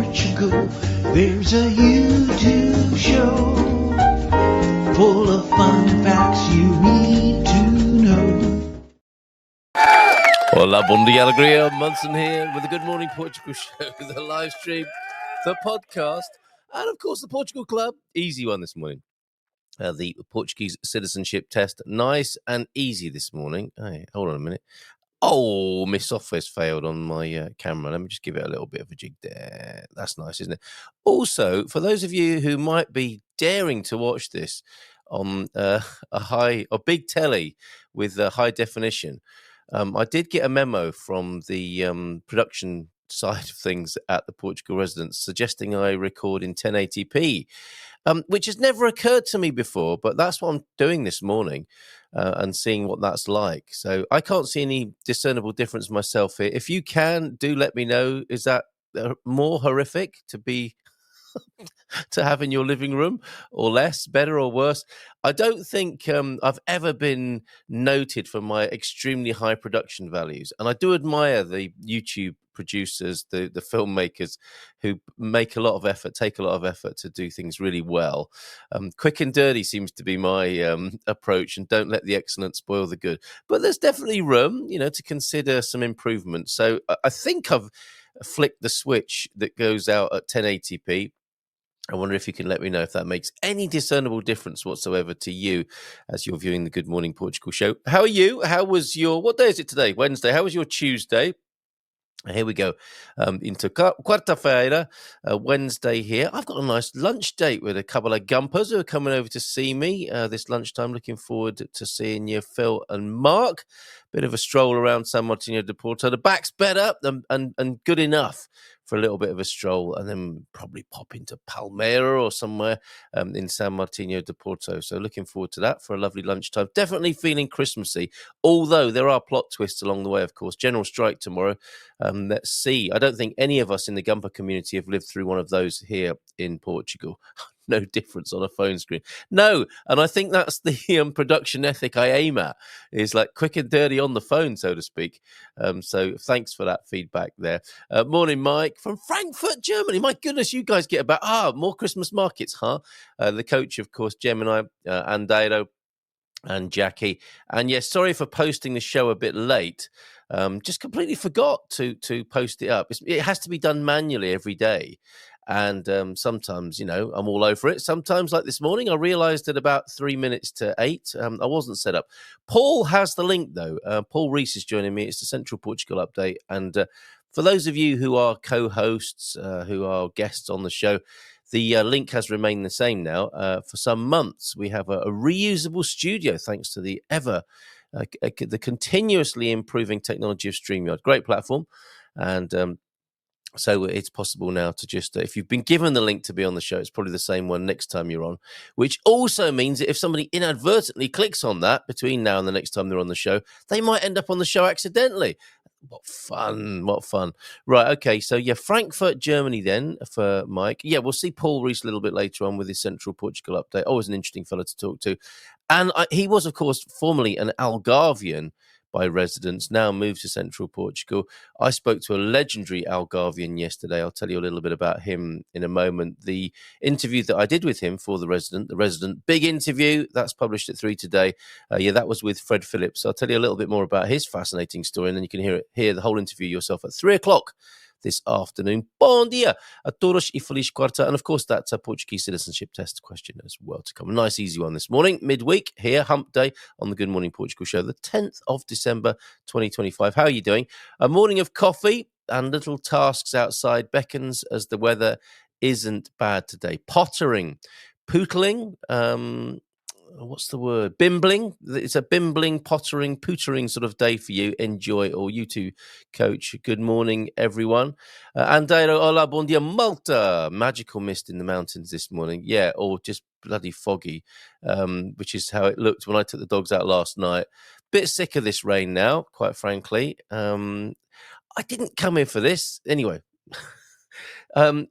Portugal. There's a YouTube show full of fun facts you need to know. Hola, bom dia, alegria. Munson here with the Good Morning Portugal show, the live stream, the podcast, and of course the Portugal Club. Easy one this morning. The Portuguese citizenship test. Nice and easy this morning. Hey, hold on a minute. Oh, my software's failed on my camera. Let me just give it a little bit of a jig there. That's nice, isn't it? Also, for those of you who might be daring to watch this on a big telly with high definition, I did get a memo from the production side of things at the Portugal residence suggesting I record in 1080p, which has never occurred to me before, but that's what I'm doing this morning and seeing what that's like. So I can't see any discernible difference myself here. If you can, do let me know. Is that more horrific to be to have in your living room, or less, better or worse? I don't think I've ever been noted for my extremely high production values, and I do admire the YouTube producers, the filmmakers who make a lot of effort, take a lot of effort to do things really well. Quick and dirty seems to be my approach, and don't let the excellent spoil the good. But there's definitely room, to consider some improvement. So I think I've flicked the switch that goes out at 1080p. I wonder if you can let me know if that makes any discernible difference whatsoever to you as you're viewing the Good Morning Portugal show. How are you? How was what day is it today? Wednesday. How was your Tuesday? Here we go. Into quarta-feira, Wednesday here. I've got a nice lunch date with a couple of gumpers who are coming over to see me this lunchtime. Looking forward to seeing you, Phil and Mark. Bit of a stroll around San Martino de Porto. The back's better and good enough for a little bit of a stroll, and then probably pop into Palmeira or somewhere in San Martino de Porto. So looking forward to that for a lovely lunchtime. Definitely feeling Christmassy, although there are plot twists along the way, of course. General strike tomorrow. Let's see. I don't think any of us in the Gumper community have lived through one of those here in Portugal. No difference on a phone screen. No, and I think that's the production ethic I aim at, is like quick and dirty on the phone, so to speak. So thanks for that feedback there. Morning, Mike, from Frankfurt, Germany. My goodness, you guys get about, more Christmas markets, huh? The coach, of course, Gemini, Andero, and Jackie. And yes, sorry for posting the show a bit late. Just completely forgot to post it up. It has to be done manually every day. And sometimes, I'm all over it. Sometimes, like this morning, I realized at about 3 minutes to 8, I wasn't set up. Paul has the link, though. Paul Rees is joining me. It's the Central Portugal update. And for those of you who are co-hosts, who are guests on the show, the link has remained the same now. For some months, we have a reusable studio, thanks to the the continuously improving technology of StreamYard. Great platform. And so it's possible now to just, if you've been given the link to be on the show, it's probably the same one next time you're on, which also means that if somebody inadvertently clicks on that between now and the next time they're on the show, they might end up on the show accidentally. What fun. Right, okay, so Frankfurt, Germany then for Mike. We'll see Paul Rees a little bit later on with his Central Portugal update. Always an interesting fellow to talk to. And he was, of course, formerly an Algarvian by residence, now moved to Central Portugal. I spoke to a legendary Algarvian yesterday. I'll tell you a little bit about him in a moment. The interview that I did with him for The Resident, big interview, that's published at 3 today. That was with Fred Phillips. I'll tell you a little bit more about his fascinating story, and then you can hear the whole interview yourself at 3 o'clock this afternoon. Bom dia a todos e feliz quarta. And of course, that's a Portuguese citizenship test question as well to come. A nice, easy one this morning, midweek here, hump day on the Good Morning Portugal show, the 10th of December, 2025. How are you doing? A morning of coffee and little tasks outside beckons as the weather isn't bad today. Pottering, pootling, what's the word? Bimbling. It's a bimbling, pootering sort of day for you. Enjoy, or you too, Coach. Good morning, everyone. Andero, hola, bon dia, Malta. Magical mist in the mountains this morning. Yeah, or just bloody foggy, which is how it looked when I took the dogs out last night. Bit sick of this rain now, quite frankly. I didn't come here for this. Anyway. Em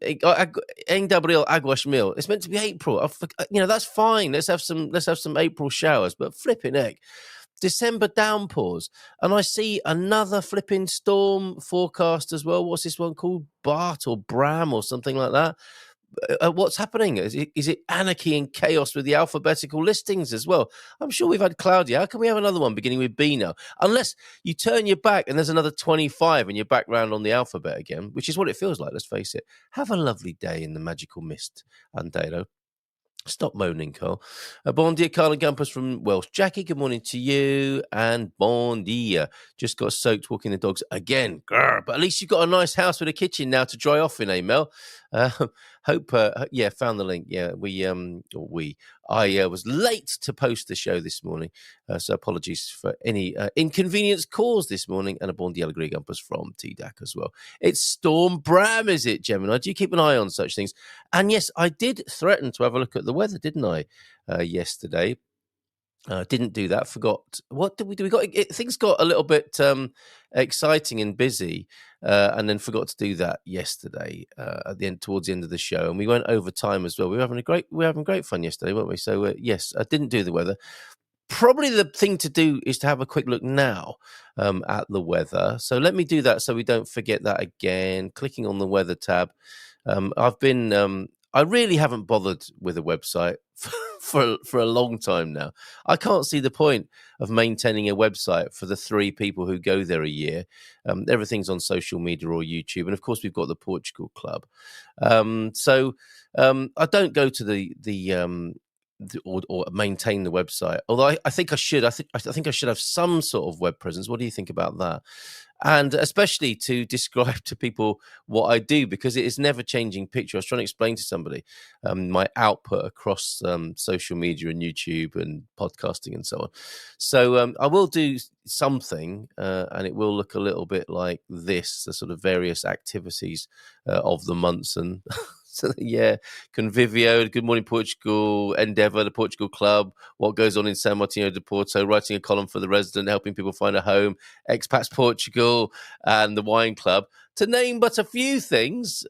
Gabriel Aguas Mil. It's meant to be April. That's fine. Let's have some April showers. But flipping heck, December downpours. And I see another flipping storm forecast as well. What's this one called? Bart or Bram or something like that. What's happening? Is it anarchy and chaos with the alphabetical listings as well? I'm sure we've had cloudy. How can we have another one beginning with B now? Unless you turn your back and there's another 25 and you're back round on the alphabet again, which is what it feels like, let's face it. Have a lovely day in the magical mist, Andero. Stop moaning, Carl. Bon dia, Carl and Gumpus from Welsh. Jackie, good morning to you. And bon dia. Just got soaked walking the dogs again. Grr. But at least you've got a nice house with a kitchen now to dry off in, Mel? Found the link. Yeah, I was late to post the show this morning. So apologies for any inconvenience caused this morning. And a bon dia, Greg Gumpus from TDAC as well. It's Storm Bram, is it, Gemini? Do you keep an eye on such things? And yes, I did threaten to have a look at the weather, didn't I, yesterday? Didn't do that. Forgot. What did we do? Things got a little bit exciting and busy, and then forgot to do that yesterday towards the end of the show. And we went over time as well. We were having great fun yesterday, weren't we? So yes, I didn't do the weather. Probably the thing to do is to have a quick look now at the weather. So let me do that so we don't forget that again. Clicking on the weather tab. I really haven't bothered with a website for a long time now. I can't see the point of maintaining a website for the 3 people who go there a year. Everything's on social media or YouTube, and of course we've got the Portugal Club. So I don't go to or maintain the website. Although I think I should. I think I should have some sort of web presence. What do you think about that? And especially to describe to people what I do, because it is never changing picture. I was trying to explain to somebody my output across social media and YouTube and podcasting and so on. So I will do something and it will look a little bit like this, the sort of various activities of the months and so, yeah, Convivio, Good Morning Portugal, Endeavour, the Portugal Club, what goes on in San Martino de Porto, writing a column for the resident, helping people find a home, Expats Portugal, and the Wine Club, to name but a few things,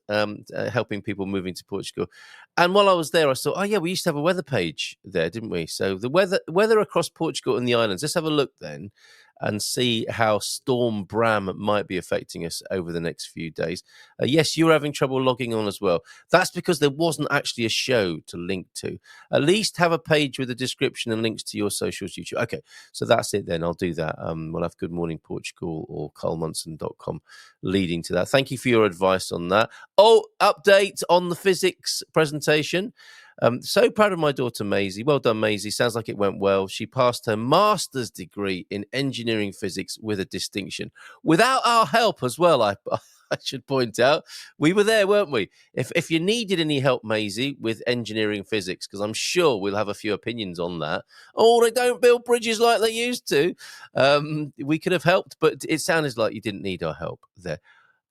helping people moving to Portugal. And while I was there, I saw, we used to have a weather page there, didn't we? So the weather across Portugal and the islands. Let's have a look then and see how Storm Bram might be affecting us over the next few days. Yes, you're having trouble logging on as well. That's because there wasn't actually a show to link to. At least have a page with a description and links to your socials, YouTube. Okay, so that's it then. I'll do that. We'll have Good Morning Portugal or carlmunson.com leading to that. Thank you for your advice on that. Update on the physics presentation. So proud of my daughter, Maisie. Well done, Maisie. Sounds like it went well. She passed her master's degree in engineering physics with a distinction. Without our help as well, I should point out. We were there, weren't we? If you needed any help, Maisie, with engineering physics, because I'm sure we'll have a few opinions on that. They don't build bridges like they used to. We could have helped, but it sounded like you didn't need our help there.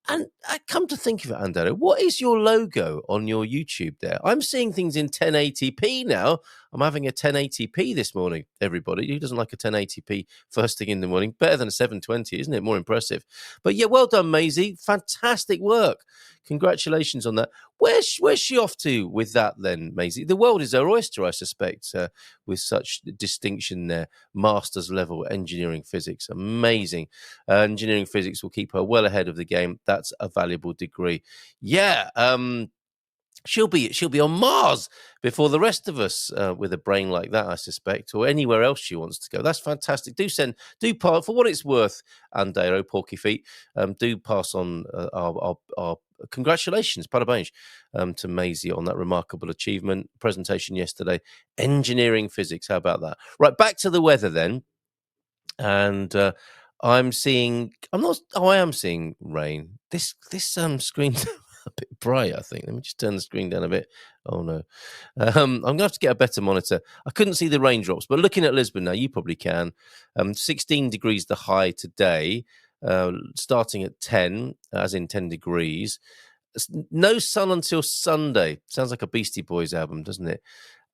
And I come to think of it, Andero, what is your logo on your YouTube there? I'm seeing things in 1080p now. I'm having a 1080p this morning, everybody. Who doesn't like a 1080p first thing in the morning? Better than a 720, isn't it? More impressive. But yeah, well done, Maisie. Fantastic work. Congratulations on that. Where's she off to with that then, Maisie? The world is her oyster, I suspect, with such distinction there. Master's level engineering physics. Amazing. Engineering physics will keep her well ahead of the game. That's a valuable degree. Yeah. She'll be on Mars before the rest of us with a brain like that, I suspect, or anywhere else she wants to go. That's fantastic. Do pass for what it's worth, Andero, Porky Feet. Do pass on our congratulations, parabéns, to Maisie on that remarkable achievement. Presentation yesterday, engineering physics. How about that? Right, back to the weather then, and I am seeing rain. This screen. A bit bright, I think. Let me just turn the screen down a bit. Oh, no. I'm going to have to get a better monitor. I couldn't see the raindrops, but looking at Lisbon now, you probably can. 16 degrees the high today, starting at 10, as in 10 degrees. No sun until Sunday. Sounds like a Beastie Boys album, doesn't it?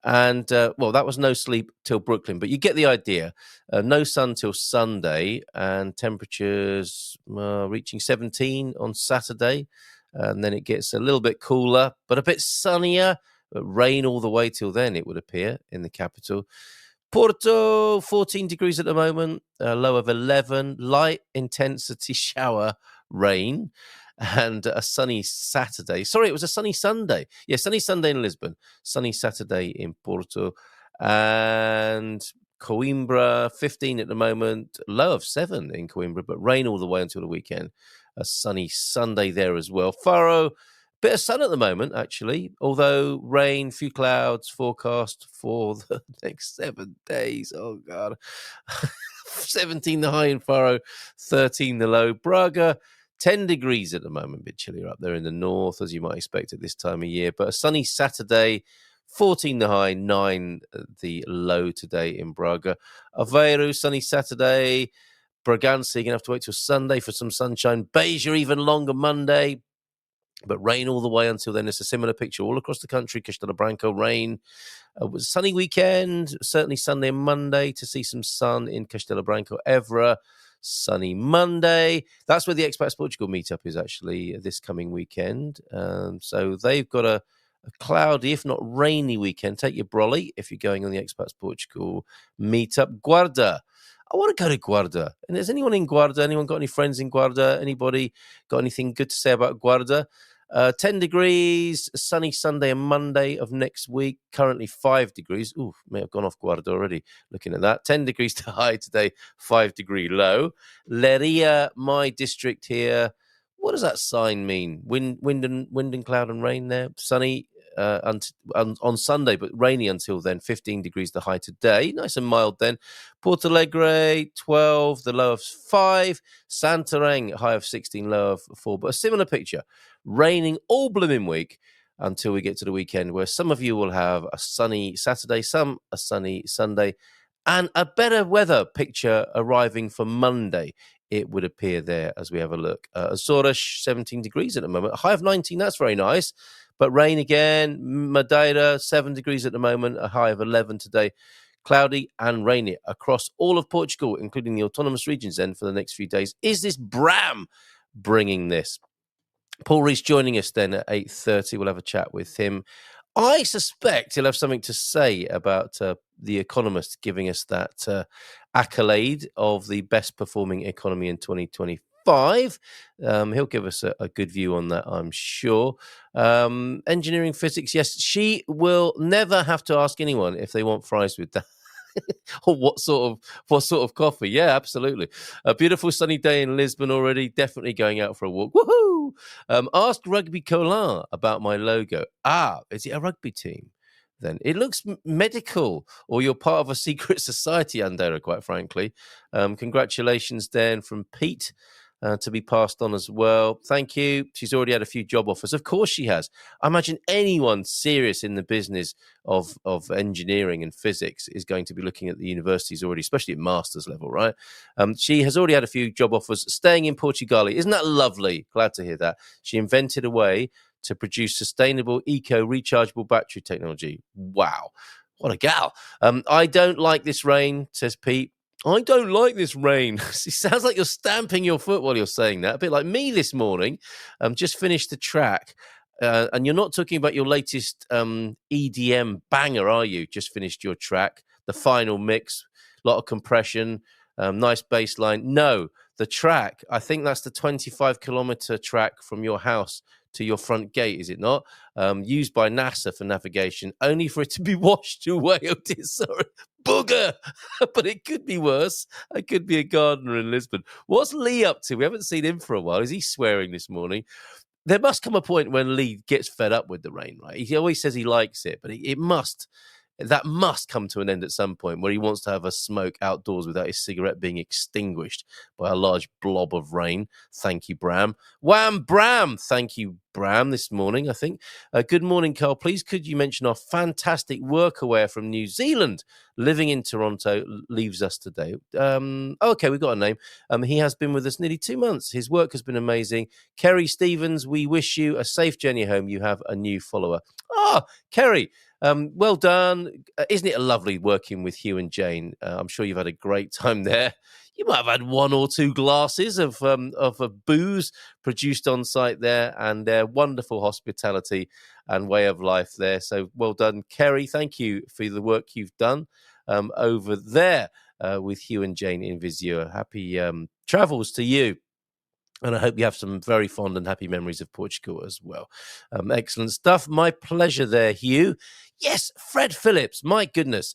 And, that was no sleep till Brooklyn, but you get the idea. No sun till Sunday, and temperatures reaching 17 on Saturday. And then it gets a little bit cooler, but a bit sunnier. But rain all the way till then, it would appear, in the capital. Porto, 14 degrees at the moment, a low of 11, light intensity shower rain, and a sunny Saturday. Sorry, it was a sunny Sunday. Yeah, sunny Sunday in Lisbon, sunny Saturday in Porto, and Coimbra, 15 at the moment, low of 7 in Coimbra, but rain all the way until the weekend. A sunny Sunday there as well. Faro, bit of sun at the moment, actually, although rain, few clouds forecast for the next 7 days. Oh, God. 17 the high in Faro, 13 the low. Braga, 10 degrees at the moment, a bit chillier up there in the north, as you might expect at this time of year. But a sunny Saturday, 14 the high, 9 the low today in Braga. Aveiro, sunny Saturday. Bragança, you're going to have to wait till Sunday for some sunshine. Beja, even longer Monday. But rain all the way until then. It's a similar picture all across the country. Castelo Branco, rain. It was a sunny weekend, certainly Sunday and Monday to see some sun in Castelo Branco. Évora, sunny Monday. That's where the Expats Portugal meetup is actually this coming weekend. So they've got a cloudy, if not rainy weekend. Take your brolly if you're going on the Expats Portugal meetup. Guarda. I want to go to Guarda. And is anyone in Guarda? Anyone got any friends in Guarda? Anybody got anything good to say about Guarda? 10 degrees, sunny Sunday and Monday of next week. Currently 5 degrees. Ooh, may have gone off Guarda already looking at that. 10 degrees to high today, 5 degree low. Leria, my district here. What does that sign mean? Wind and cloud and rain there. Sunny on Sunday, but rainy until then. 15 degrees the high today. Nice and mild then. Porto Alegre, 12, the low of 5. Santarém, high of 16, low of 4. But a similar picture. Raining all blooming week until we get to the weekend, where some of you will have a sunny Saturday, some a sunny Sunday, and a better weather picture arriving for Monday. It would appear there as we have a look. Azores, 17 degrees at the moment. A high of 19, that's very nice. But rain again. Madeira, 7 degrees at the moment. A high of 11 today. Cloudy and rainy across all of Portugal, including the autonomous regions then for the next few days. Is this Bram bringing this? Paul Rees joining us then at 8:30. We'll have a chat with him. I suspect he'll have something to say about The Economist giving us that accolade of the best performing economy in 2025. He'll give us a good view on that, I'm sure. Engineering, physics, yes. She will never have to ask anyone if they want fries with that. Or what sort of coffee? Yeah, absolutely. A beautiful sunny day in Lisbon already. Definitely going out for a walk. Woohoo! Ask Rugby Colin about my logo. Is it a rugby team? Then it looks medical, or you're part of a secret society, Andera, quite frankly. Congratulations then from Pete. To be passed on as well. Thank you. She's already had a few job offers. Of course she has. I imagine anyone serious in the business of engineering and physics is going to be looking at the universities already, especially at master's level, right? She has already had a few job offers staying in Portugal. Isn't that lovely? Glad to hear that. She invented a way to produce sustainable, eco-rechargeable battery technology. Wow. What a gal. I don't like this rain, says Pete. I don't like this rain. It sounds like you're stamping your foot while you're saying that. A bit like me this morning. Just finished the track. And you're not talking about your latest EDM banger, are you? Just finished your track. The final mix. A lot of compression. Nice bass line. No, the track. I think that's the 25-kilometer track from your house to your front gate, is it not? Used by NASA for navigation, only for it to be washed away. Oh dear, sorry. Booger! But it could be worse. I could be a gardener in Lisbon. What's Lee up to? We haven't seen him for a while. Is he swearing this morning? There must come a point when Lee gets fed up with the rain, right? He always says he likes it, but that must come to an end at some point where he wants to have a smoke outdoors without his cigarette being extinguished by a large blob of rain. Thank you, Bram. Wham, Bram! Thank you, Bram, this morning, I think. Good morning, Carl. Please could you mention our fantastic workaway from New Zealand living in Toronto leaves us today? Okay, we've got a name. He has been with us nearly 2 months. His work has been amazing. Kerry Stevens, we wish you a safe journey home. You have a new follower. Kerry, well done. Isn't it lovely working with Hugh and Jane? I'm sure you've had a great time there. You might have had 1 or 2 glasses of booze produced on site there, and their wonderful hospitality and way of life there. So well done, Kerry. Thank you for the work you've done. over there with Hugh and Jane in Viseur. Happy travels to you. And I hope you have some very fond and happy memories of Portugal as well. Excellent stuff. My pleasure there, Hugh. Yes, Fred Phillips. My goodness.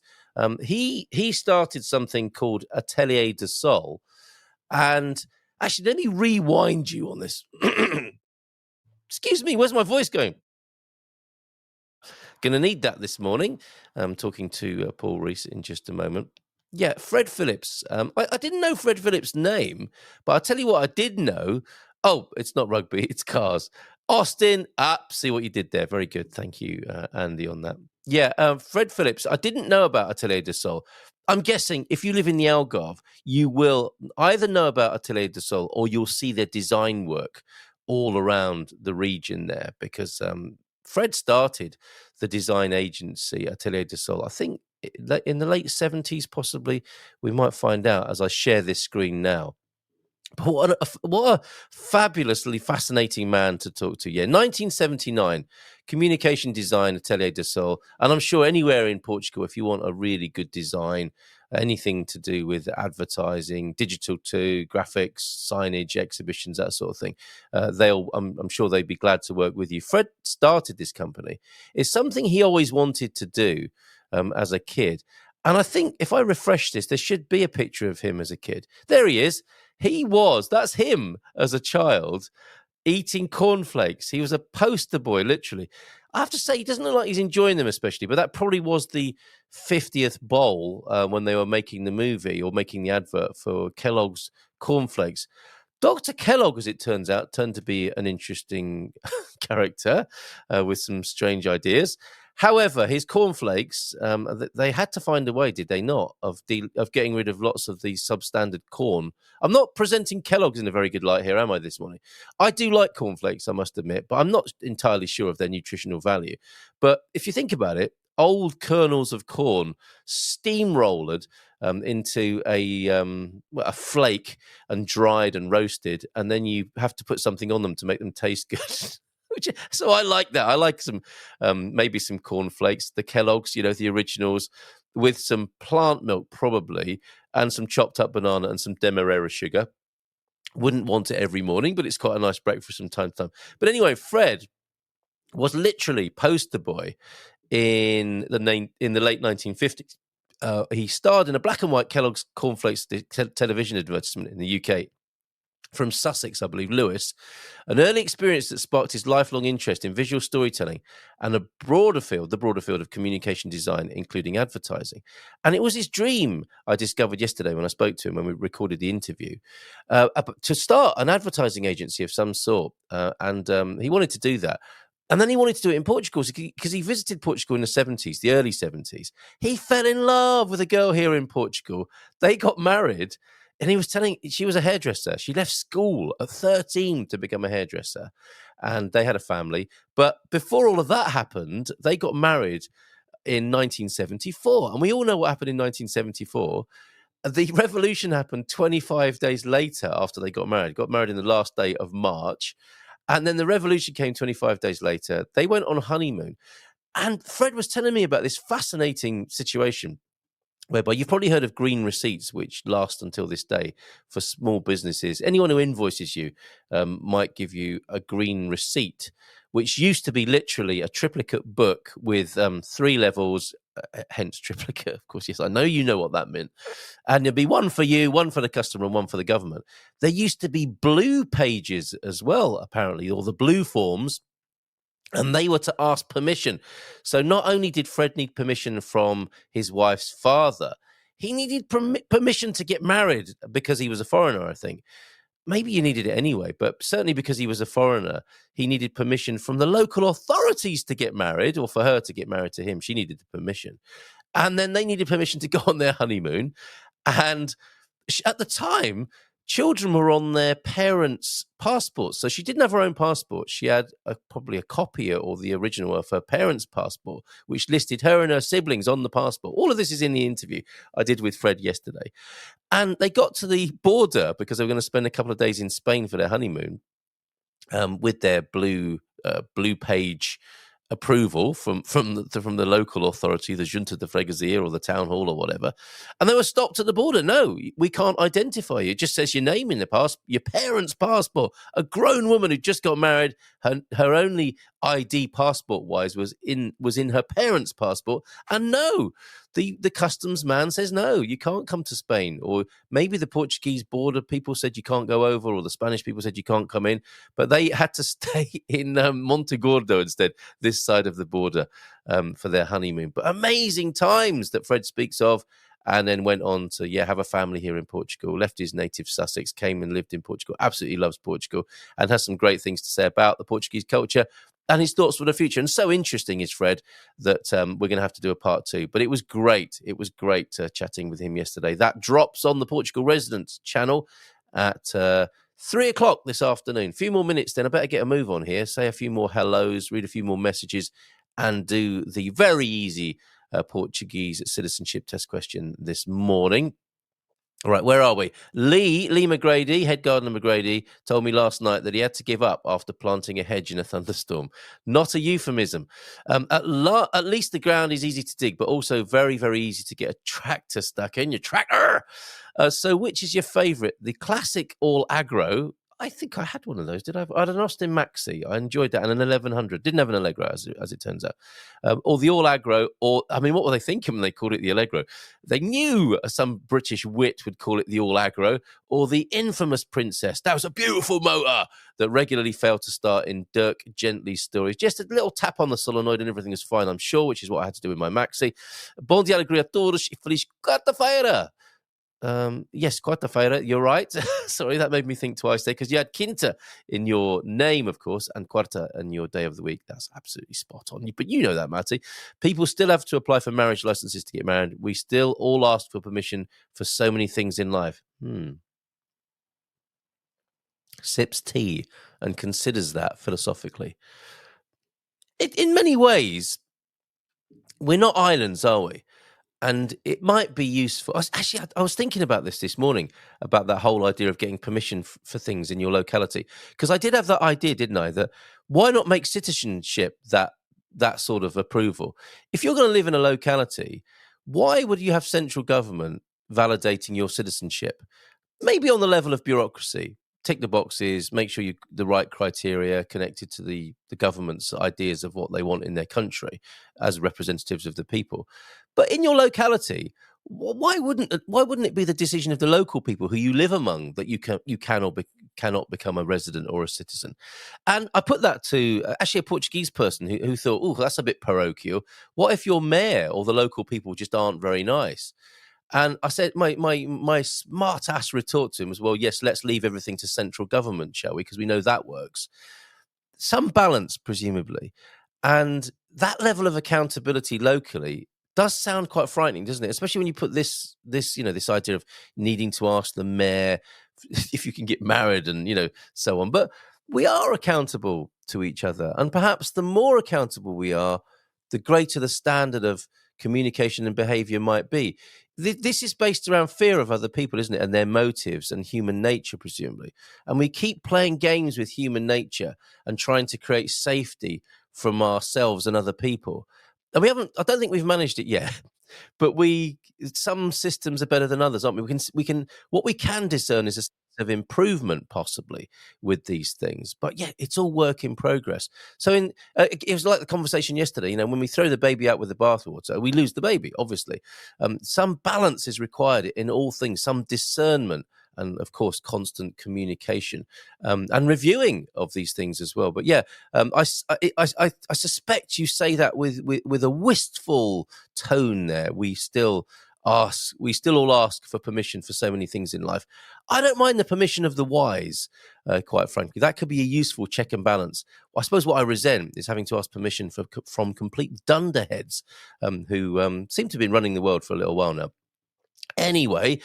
He started something called Atelier de Sol. And actually, let me rewind you on this. Excuse me, where's my voice going? Going to need that this morning. I'm talking to Paul Rees in just a moment. Yeah, Fred Phillips. I didn't know Fred Phillips' name, but I'll tell you what I did know. Oh, it's not rugby, it's cars. Austin, see what you did there. Very good. Thank you, Andy, on that. Yeah, Fred Phillips. I didn't know about Atelier de Sol. I'm guessing if you live in the Algarve, you will either know about Atelier de Sol or you'll see their design work all around the region there because Fred started the design agency Atelier de Sol, I think, in the late 70s, possibly. We might find out as I share this screen now. But what a fabulously fascinating man to talk to. Yeah, 1979, communication design, Atelier de Sol. And I'm sure anywhere in Portugal, if you want a really good design, anything to do with advertising, digital too, graphics, signage, exhibitions, that sort of thing, I'm sure they'd be glad to work with you. Fred started this company. It's something he always wanted to do as a kid. And I think if I refresh this, there should be a picture of him as a kid. There he is. That's him as a child eating cornflakes. He was a poster boy, literally. I have to say, he doesn't look like he's enjoying them especially, but that probably was the 50th bowl when they were making the movie or making the advert for Kellogg's cornflakes. Dr. Kellogg, as it turns out, turned to be an interesting character with some strange ideas. However, his cornflakes, they had to find a way, did they not, of getting rid of lots of the substandard corn. I'm not presenting Kellogg's in a very good light here, am I, this morning? I do like cornflakes, I must admit, but I'm not entirely sure of their nutritional value. But if you think about it, old kernels of corn steamrolled into a flake and dried and roasted, and then you have to put something on them to make them taste good. So I like that. I like some, maybe some cornflakes, the Kellogg's, the originals, with some plant milk probably, and some chopped up banana and some demerara sugar. Wouldn't want it every morning, but it's quite a nice breakfast from time to time. But anyway, Fred was literally poster boy in the late 1950s. He starred in a black and white Kellogg's cornflakes television advertisement in the UK. From Sussex, I believe, Lewis, an early experience that sparked his lifelong interest in visual storytelling and the broader field of communication design, including advertising. And it was his dream, I discovered yesterday when I spoke to him, when we recorded the interview, to start an advertising agency of some sort. And he wanted to do that. And then he wanted to do it in Portugal because he visited Portugal in the 70s, the early 70s. He fell in love with a girl here in Portugal. They got married. And he was telling, she was a hairdresser. She left school at 13 to become a hairdresser. And they had a family. But before all of that happened, they got married in 1974. And we all know what happened in 1974. The revolution happened 25 days later after they got married. Got married in the last day of March. And then the revolution came 25 days later. They went on honeymoon. And Fred was telling me about this fascinating situation whereby you've probably heard of green receipts, which last until this day for small businesses. Anyone who invoices you might give you a green receipt, which used to be literally a triplicate book with 3 levels, hence triplicate, of course. Yes, I know you know what that meant. And there'd be one for you, one for the customer, and one for the government. There used to be blue pages as well, apparently, or the blue forms. And they were to ask permission. So not only did Fred need permission from his wife's father, he needed permission to get married because he was a foreigner, I think. Maybe he needed it anyway, but certainly because he was a foreigner, he needed permission from the local authorities to get married, or for her to get married to him. She needed the permission. And then they needed permission to go on their honeymoon. And at the time, children were on their parents' passports. So she didn't have her own passport. She had probably a copy or the original of her parents' passport, which listed her and her siblings on the passport. All of this is in the interview I did with Fred yesterday. And they got to the border because they were going to spend a couple of days in Spain for their honeymoon with their blue page approval from the local authority, the Junta de Freguesia or the town hall or whatever, and they were stopped at the border. No, we can't identify you. It just says your name in the your parents' passport. A grown woman who just got married, her only ID passport wise was in her parents' passport, and no, the customs man says no, you can't come to Spain. Or maybe the Portuguese border people said you can't go over, or the Spanish people said you can't come in, but they had to stay in Montegordo instead, this side of the border, for their honeymoon. But amazing times that Fred speaks of, and then went on to have a family here in Portugal, left his native Sussex, came and lived in Portugal, absolutely loves Portugal, and has some great things to say about the Portuguese culture and his thoughts for the future. And so interesting is Fred that we're going to have to do a part 2. But it was great. It was great chatting with him yesterday. That drops on the Portugal Residents channel at 3 o'clock this afternoon. A few more minutes then. I better get a move on here, say a few more hellos, read a few more messages, and do the very easy Portuguese citizenship test question this morning. All right, where are we? Lee McGrady, head gardener McGrady, told me last night that he had to give up after planting a hedge in a thunderstorm. Not a euphemism. At least the ground is easy to dig, but also very, very easy to get a tractor stuck in. Your tractor! So which is your favourite? The classic all agro. I think I had one of those. Did I? I had an Austin Maxi. I enjoyed that. And an 1100. Didn't have an Allegro, as it turns out. Or the all agro. Or, I mean, what were they thinking when they called it the Allegro? They knew some British wit would call it the all agro. Or the infamous Princess. That was a beautiful motor that regularly failed to start in Dirk Gently's stories. Just a little tap on the solenoid and everything is fine, I'm sure, which is what I had to do with my Maxi. Bom dia, alegria a todos e feliz quarta-feira. Yes, quarta-feira, you're right. Sorry, that made me think twice there, because you had quinta in your name, of course, and quarta in your day of the week. That's absolutely spot on. But you know that, Matty. People still have to apply for marriage licenses to get married. We still all ask for permission for so many things in life. Sips tea and considers that philosophically. In many ways, we're not islands, are we? And it might be useful. I was thinking about this morning, about that whole idea of getting permission for things in your locality. Because I did have that idea, didn't I? That why not make citizenship that sort of approval? If you're going to live in a locality, why would you have central government validating your citizenship? Maybe on the level of bureaucracy. Tick the boxes, make sure the right criteria connected to the government's ideas of what they want in their country as representatives of the people. But in your locality, why wouldn't it be the decision of the local people who you live among that you can or cannot become a resident or a citizen? And I put that to actually a Portuguese person who thought, oh, that's a bit parochial. What if your mayor or the local people just aren't very nice? And I said, my smart ass retort to him was, well, yes, let's leave everything to central government, shall we? Because we know that works. Some balance, presumably. And that level of accountability locally does sound quite frightening, doesn't it? Especially when you put this idea of needing to ask the mayor if you can get married and, so on. But we are accountable to each other. And perhaps the more accountable we are, the greater the standard of communication and behavior might be. This is based around fear of other people, isn't it? And their motives and human nature, presumably. And we keep playing games with human nature and trying to create safety from ourselves and other people. And I don't think we've managed it yet. But some systems are better than others, aren't we? What we can discern is a sense of improvement, possibly, with these things. But yeah, it's all work in progress. So it was like the conversation yesterday. When we throw the baby out with the bathwater, we lose the baby. Obviously, some balance is required in all things. Some discernment. And of course, constant communication and reviewing of these things as well. But yeah, I suspect you say that with a wistful tone there. We still all ask for permission for so many things in life. I don't mind the permission of the wise, quite frankly. That could be a useful check and balance. I suppose what I resent is having to ask permission from complete dunderheads who seem to have been running the world for a little while now. Anyway,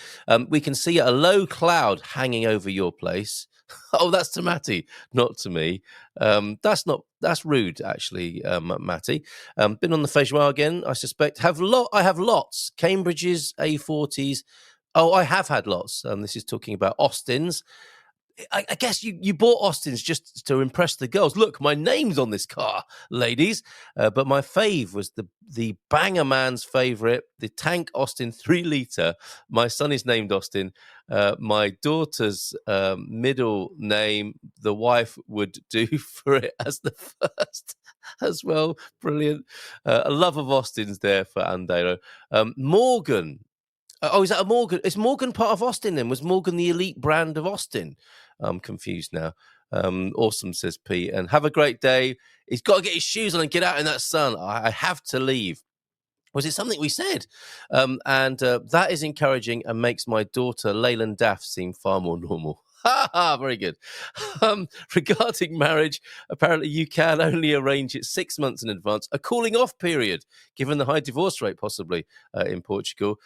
we can see a low cloud hanging over your place. Oh, that's to Matty, not to me. That's rude, actually, Matty. Been on the Feijoa again, I suspect. I have lots. Cambridges, A40s. Oh, I have had lots. This is talking about Austins. I guess you bought Austins just to impress the girls. Look, my name's on this car, ladies. But my fave was the banger man's favourite, the Tank Austin 3-litre. My son is named Austin. My daughter's middle name, the wife would do for it as the first as well. Brilliant. A love of Austin's there for Andero. Morgan. Is that a Morgan? Is Morgan part of Austin then? Was Morgan the elite brand of Austin? I'm confused now. Awesome, says Pete. And have a great day. He's got to get his shoes on and get out in that sun. I have to leave. Was it something we said? And that is encouraging and makes my daughter, Leyland Daff, seem far more normal. Very good. Regarding marriage, apparently you can only arrange it 6 months in advance, a cooling off period, given the high divorce rate possibly in Portugal.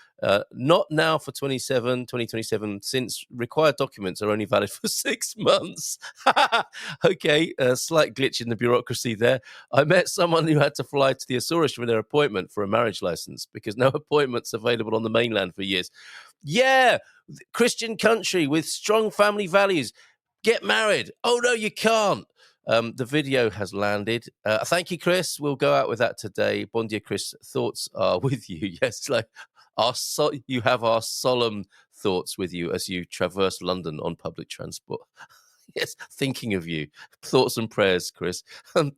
Not now for 2027, since required documents are only valid for 6 months. Okay, a slight glitch in the bureaucracy there. I met someone who had to fly to the Azores for their appointment for a marriage license because no appointments available on the mainland for years. Yeah, Christian country with strong family values. Get married. Oh, no, you can't. The video has landed. Thank you, Chris. We'll go out with that today. Bon dia, Chris. Thoughts are with you. Yes, like you have our solemn thoughts with you as you traverse London on public transport. Yes, thinking of you. Thoughts and prayers, Chris.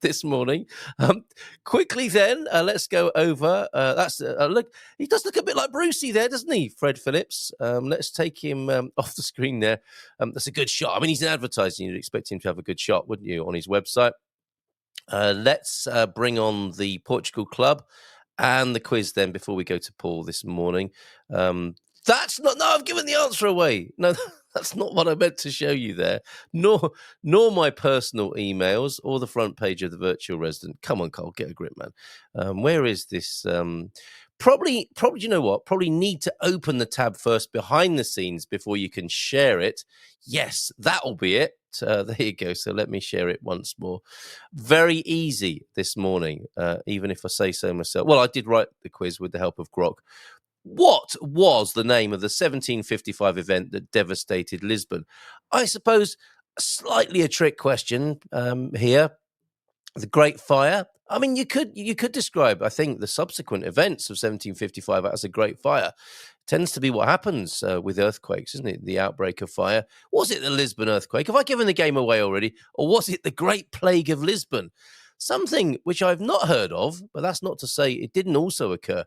This morning. Quickly then, let's go over. That's look. He does look a bit like Brucey there, doesn't he, Fred Phillips? Let's take him off the screen there. That's a good shot. I mean, he's in advertising. You'd expect him to have a good shot, wouldn't you, on his website? Let's bring on the Portugal Club and the quiz then before we go to Paul this morning. That's not. No, I've given the answer away. No, that's not what I meant to show you there. Nor my personal emails or the front page of the virtual resident. Come on, Cole, get a grip, man. Where is this? Probably. You know what? Probably need to open the tab first behind the scenes before you can share it. Yes, that'll be it. There you go. So let me share it once more. Very easy this morning, even if I say so myself. Well, I did write the quiz with the help of Grok. What was the name of the 1755 event that devastated Lisbon? I suppose slightly a trick question here. The Great Fire. I mean, you could describe, I think, the subsequent events of 1755 as a Great Fire. Tends to be what happens with earthquakes, isn't it? The outbreak of fire. Was it the Lisbon earthquake? Have I given the game away already? Or was it the Great Plague of Lisbon? Something which I've not heard of, but that's not to say it didn't also occur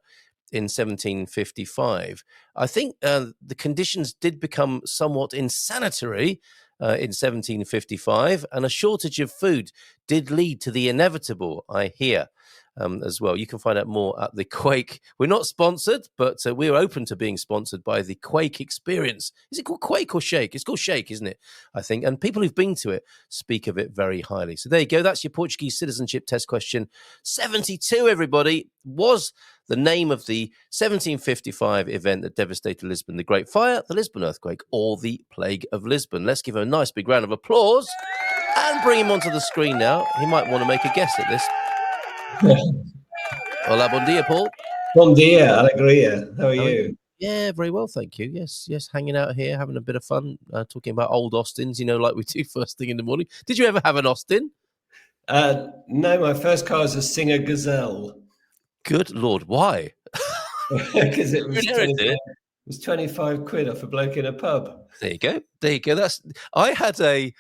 in 1755. I think the conditions did become somewhat insanitary in 1755, and a shortage of food did lead to the inevitable, I hear, as well. You can find out more at the Quake. We're not sponsored, but we're open to being sponsored by the Quake Experience. Is it called Quake or Shake? It's called Shake, isn't it? I think. And people who've been to it speak of it very highly. So there you go. That's your Portuguese citizenship test question. 72, everybody, was the name of the 1755 event that devastated Lisbon: the Great Fire, the Lisbon earthquake, or the Plague of Lisbon. Let's give him a nice big round of applause and bring him onto the screen now. He might want to make a guess at this. Hola, bon dia, Paul. Bon dia, alegria. How are you? Yeah, very well, thank you. Yes, hanging out here, having a bit of fun, talking about old Austins, like we do first thing in the morning. Did you ever have an Austin? No, my first car was a Singer Gazelle. Good Lord, why? Because it was 25 quid off a bloke in a pub. There you go. I had a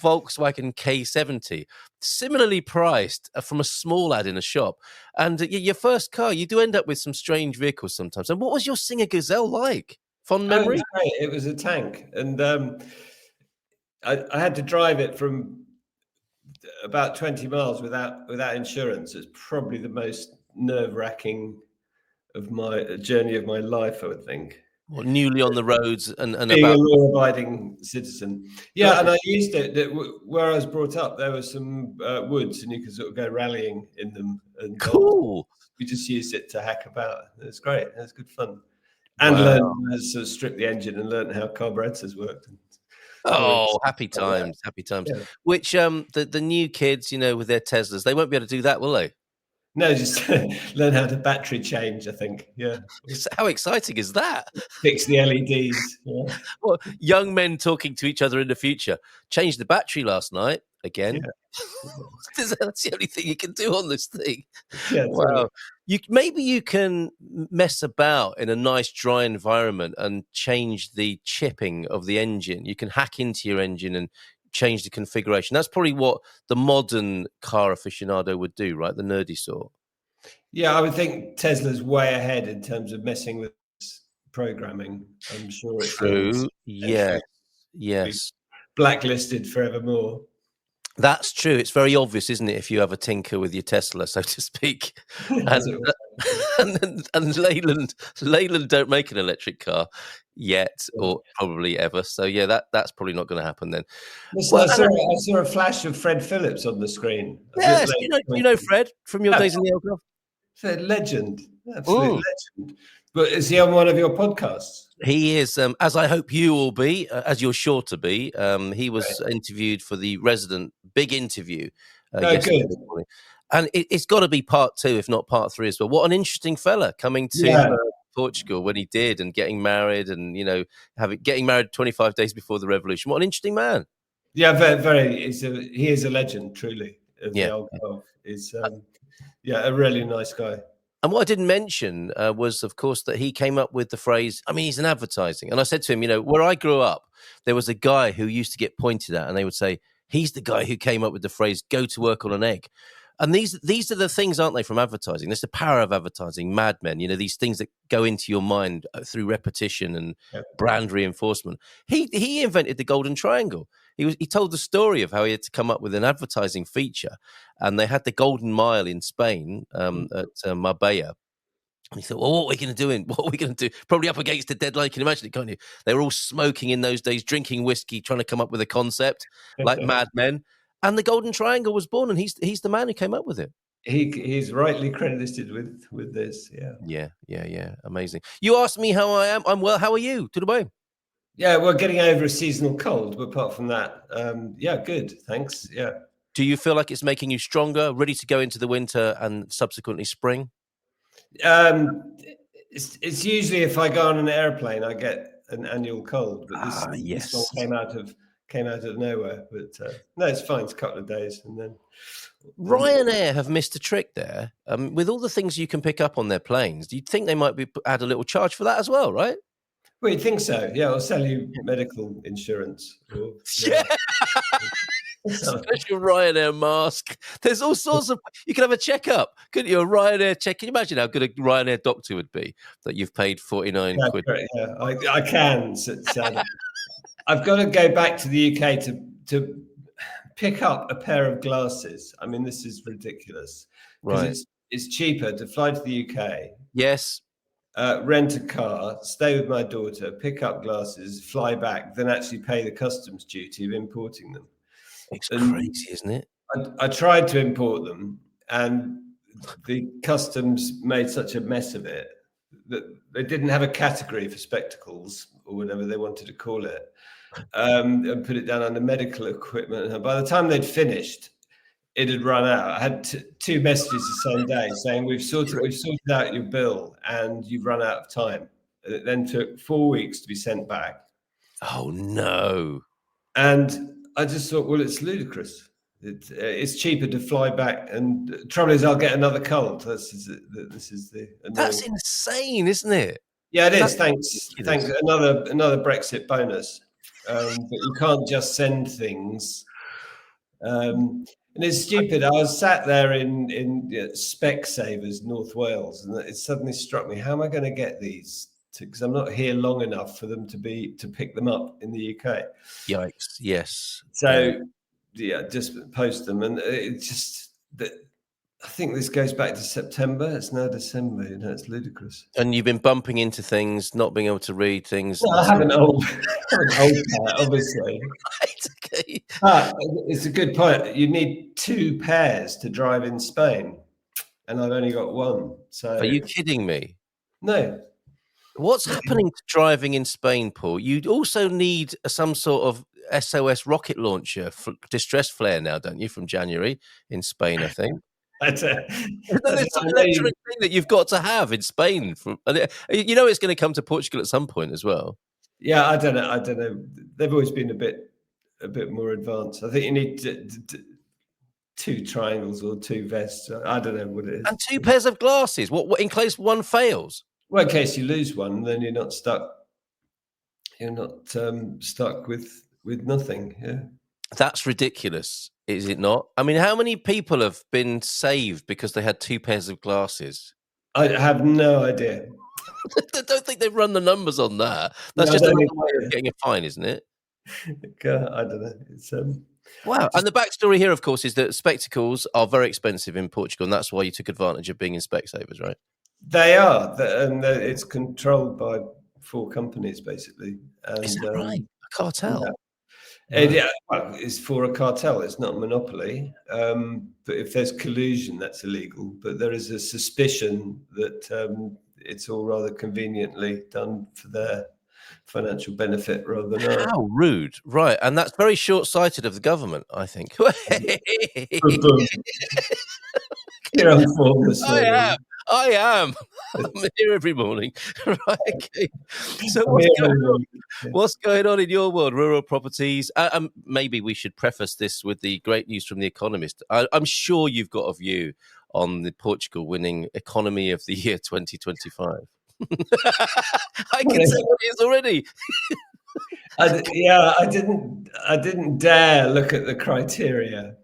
Volkswagen K70, similarly priced from a small ad in a shop. And your first car, you do end up with some strange vehicles sometimes. And what was your Singer Gazelle like? Fond memory? It was great. It was a tank. And I had to drive it from about 20 miles without insurance. It's probably the most nerve-wracking of my journey of my life, I would think. Well, newly on the roads and being about a law-abiding citizen. Yeah, and I used it. Where I was brought up, there were some woods, and you could sort of go rallying in them. And cool. We just used it to hack about. It was great. It was good fun. And learned to sort of strip the engine and learn how carburetors worked. Happy times. Yeah. Which the new kids, with their Teslas, they won't be able to do that, will they? No, just learn how to battery change, I think. Yeah. How exciting is that? Fix the LEDs. Yeah. Well, young men talking to each other in the future. Changed the battery last night again. That's the only thing you can do on this thing. Yeah. Totally. Wow. Maybe you can mess about in a nice dry environment and change the chipping of the engine. You can hack into your engine and change the configuration. That's probably what the modern car aficionado would do, right? The nerdy sort. Yeah, I would think Tesla's way ahead in terms of messing with programming. I'm sure it's True. Yes. Yes. blacklisted forevermore. That's true. It's very obvious, isn't it, if you have a tinker with your Tesla, so to speak. As And it were. and Leyland don't make an electric car yet, or probably ever. So yeah, that's probably not going to happen then. Listen, Well, I saw a flash of Fred Phillips on the screen. yes, you know Fred from your days in the Algarve. Legend, absolute legend. But is he on one of your podcasts? He is, as I hope you will be, as you're sure to be. He was interviewed for the Resident big interview yesterday morning. And it's got to be part 2, if not part 3 as well. What an interesting fella coming to Portugal when he did, and getting married, and getting married 25 days before the revolution. What an interesting man! Yeah, very. He is a legend, truly. Of the Algarve. Is a really nice guy. And what I didn't mention was, of course, that he came up with the phrase. I mean, he's in advertising, and I said to him, where I grew up, there was a guy who used to get pointed at, and they would say, "He's the guy who came up with the phrase "go to work on an egg." And these are the things, aren't they, from advertising? There's the power of advertising, Mad Men, these things that go into your mind through repetition and brand reinforcement. He invented the golden triangle. He told the story of how he had to come up with an advertising feature, and they had the Golden Mile in Spain at Marbella. And he thought, well, what are we going to do? What are we going to do? Probably up against the deadline. You can imagine it, can't you? They were all smoking in those days, drinking whiskey, trying to come up with a concept like Mad Men. And the Golden Triangle was born, and he's the man who came up with it. He's rightly credited with this. Yeah. Amazing. You asked me how I am. I'm well. How are you? To the way. Yeah, we're getting over a seasonal cold, but apart from that, good. Thanks. Yeah. Do you feel like it's making you stronger, ready to go into the winter and subsequently spring? It's usually if I go on an airplane, I get an annual cold, but this one came out of nowhere. But no, it's fine. It's a couple of days, and then Ryanair have missed a trick there. With all the things you can pick up on their planes, do you think they might add a little charge for that as well, right? Well, you'd think so. Yeah, I'll sell you medical insurance. Special Ryanair mask. There's all sorts of. You can have a checkup. Couldn't you? A Ryanair check. Can you imagine how good a Ryanair doctor would be that you've paid 49 quid? Yeah, I can. I've got to go back to the UK to pick up a pair of glasses. I mean, this is ridiculous. Right. It's cheaper to fly to the UK. Yes. Rent a car, stay with my daughter, pick up glasses, fly back, then actually pay the customs duty of importing them. It's crazy, isn't it? I tried to import them, and the customs made such a mess of it that they didn't have a category for spectacles or whatever they wanted to call it, and put it down under medical equipment. And by the time they'd finished, it had run out. I had 2 messages the same day saying we've sorted out your bill and you've run out of time. And it then took 4 weeks to be sent back. Oh no! And I just thought, well, it's ludicrous. It's cheaper to fly back, and the trouble is, I'll get another cold. This is the. That's insane, isn't it? Yeah, it is. Thanks. Another Brexit bonus, but you can't just send things. And it's stupid. I was sat there in Specsavers, North Wales, and it suddenly struck me: how am I going to get these? Because I'm not here long enough for them to pick them up in the UK. Yikes! Yes. So just post them, and it's just that. I think this goes back to September. It's now December. It's ludicrous. And you've been bumping into things, not being able to read things. Well, I have an old pair, obviously. Right, okay. It's a good point. You need 2 pairs to drive in Spain, and I've only got 1. So, are you kidding me? No. What's happening to driving in Spain, Paul? You also need some sort of SOS rocket launcher for distress flare now, don't you? From January in Spain, I think. That's a, There's some electronic thing that you've got to have in Spain. You know it's going to come to Portugal at some point as well. Yeah, I don't know. They've always been a bit more advanced. I think you need two triangles or two vests. I don't know what it is. And 2 pairs of glasses. What in case one fails? Well, in case you lose one, then you're not stuck. You're not stuck with nothing. Yeah. That's ridiculous, is it not? I mean, how many people have been saved because they had 2 pairs of glasses? I have no idea. I don't think they've run the numbers on that. That's just another way of getting a fine, isn't it? I don't know. It's wow. And the backstory here, of course, is that spectacles are very expensive in Portugal, and that's why you took advantage of being in Specsavers, right? They are, and it's controlled by 4 companies, basically. And, is that right? A cartel? Yeah. Right. Well, it's for a cartel. It's not a monopoly. But if there's collusion, that's illegal. But there is a suspicion that it's all rather conveniently done for their financial benit rather than ours. How rude. Right. And that's very short-sighted of the government, I think. You're on form this morning. I am. I'm here every morning. Right, okay. So what's going on in your world, rural properties? Maybe we should preface this with the great news from The Economist. I'm sure you've got a view on the Portugal winning Economy of the Year 2025. I can see what it is already. I didn't dare look at the criteria.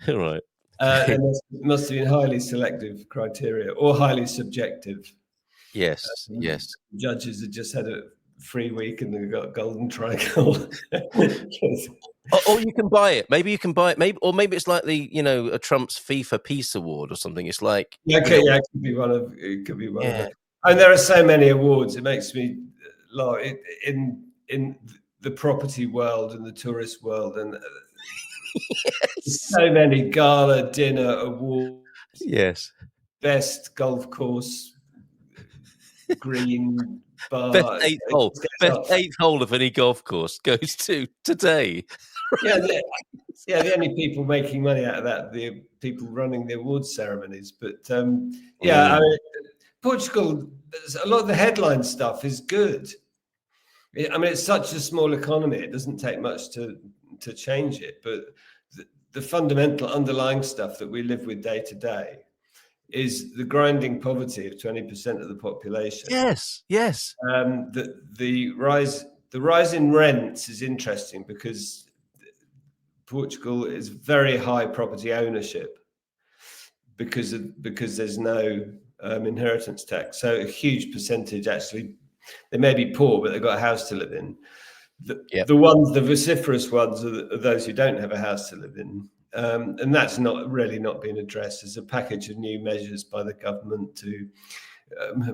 Right. And it must have been highly selective criteria or highly subjective. Yes, yes. Judges had just had a free week and they got a golden triangle. Or you can buy it. Maybe you can buy it. Maybe it's like a Trump's FIFA Peace Award or something. It's like it could be one of them. And there are so many awards. It makes me laugh in the property world and the tourist world and. Yes. So many gala dinner awards. Yes. Best golf course, green bar. Best eighth hole of any golf course goes to today. Yeah, the only people making money out of that, the people running the awards ceremonies. But I mean, Portugal, a lot of the headline stuff is good. I mean, it's such a small economy; it doesn't take much to change it, but the fundamental underlying stuff that we live with day to day is the grinding poverty of 20% of the population. Yes. The rise in rents is interesting because Portugal is very high property ownership because there's no inheritance tax. So a huge percentage actually, they may be poor, but they've got a house to live in. The vociferous ones are those who don't have a house to live in. And that's not being addressed. There's a package of new measures by the government to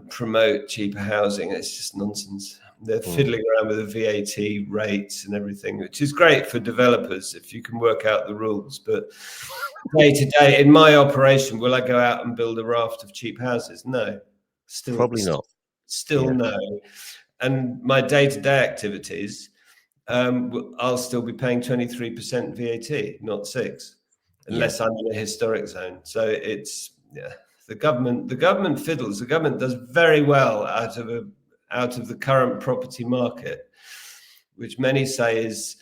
promote cheaper housing. It's just nonsense. They're fiddling around with the VAT rates and everything, which is great for developers if you can work out the rules. But day to day, in my operation, will I go out and build a raft of cheap houses? No. Probably not. No. And my day-to-day activities, I'll still be paying 23% VAT, not 6%, unless I'm in a historic zone. So it's the government fiddles. The government does very well out of the current property market, which many say is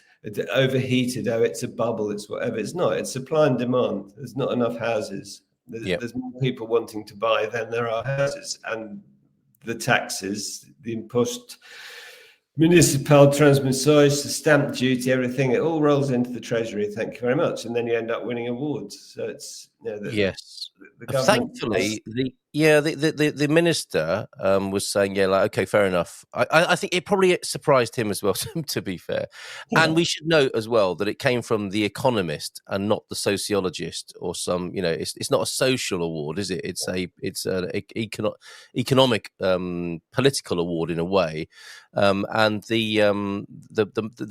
overheated. Oh, it's a bubble. It's whatever. It's not. It's supply and demand. There's not enough houses. There's more people wanting to buy than there are houses, and the taxes, the impost, municipal transmissões, the stamp duty, everything, it all rolls into the treasury. Thank you very much. And then you end up winning awards. So it's the government. Thankfully, the minister was saying, okay, fair enough. I think it probably surprised him as well, to be fair. Yeah. And we should note as well that it came from The Economist and not the sociologist or some, it's not a social award, is it? It's an economic political award in a way. And the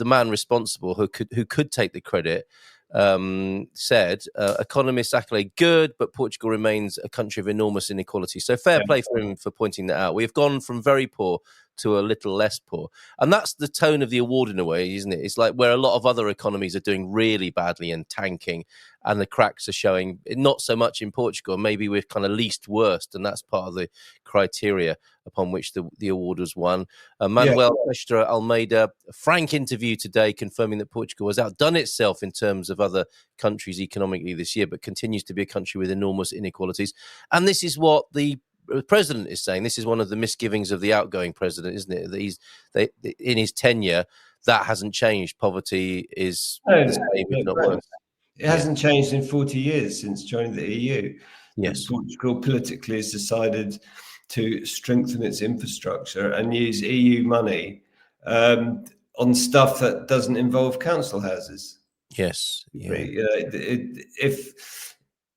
man responsible who could take the credit said, economists accolade good, but Portugal remains a country of enormous inequality. So fair play for him for pointing that out. We have gone from very poor to a little less poor. And that's the tone of the award in a way, isn't it? It's like where a lot of other economies are doing really badly and tanking, and the cracks are showing, not so much in Portugal. Maybe we're kind of least worst, and that's part of the criteria upon which the award was won. Manuel Pestra Almeida, a frank interview today confirming that Portugal has outdone itself in terms of other countries economically this year, but continues to be a country with enormous inequalities. And this is what the president is saying. This is one of the misgivings of the outgoing president, isn't it? That in his tenure, that hasn't changed. Poverty is the same, if not worse. It hasn't changed in 40 years since joining the EU. Yes. Portugal politically has decided to strengthen its infrastructure and use EU money on stuff that doesn't involve council houses. Yes. Yeah.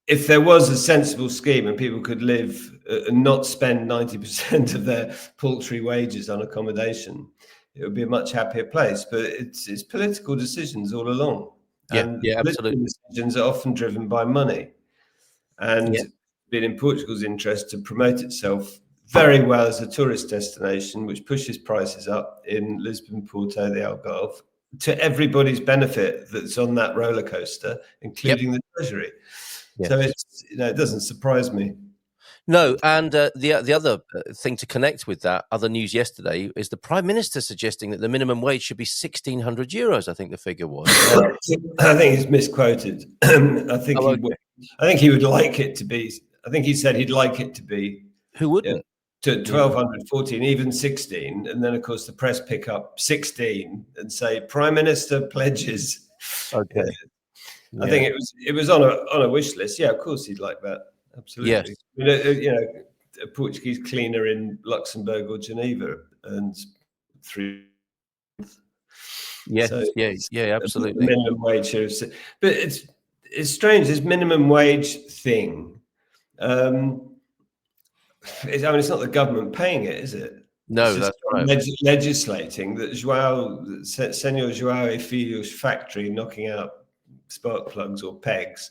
If there was a sensible scheme and people could live and not spend 90% of their paltry wages on accommodation, it would be a much happier place. But it's political decisions all along. And absolutely. Decisions are often driven by money. And it's been in Portugal's interest to promote itself very well as a tourist destination, which pushes prices up in Lisbon, Porto, the Algarve, to everybody's benefit that's on that roller coaster, including the Treasury. Yes. So it doesn't surprise me. No, and the other thing to connect with that other news yesterday is the Prime Minister suggesting that the minimum wage should be €1,600. I think the figure was. I think he's misquoted. I think he would like it to be. I think he said he'd like it to be. Who wouldn't? To 1,200, 14, even 16, and then of course the press pick up 16 and say Prime Minister pledges. Okay. I think it was on a wish list. Yeah, of course he'd like that. Absolutely. Yes. A Portuguese cleaner in Luxembourg or Geneva and 3. Yes, so absolutely. Minimum wage here, but it's strange. This minimum wage thing. It's not the government paying it, is it? No, that's right. Legislating that Senor João Filho's factory knocking out spark plugs or pegs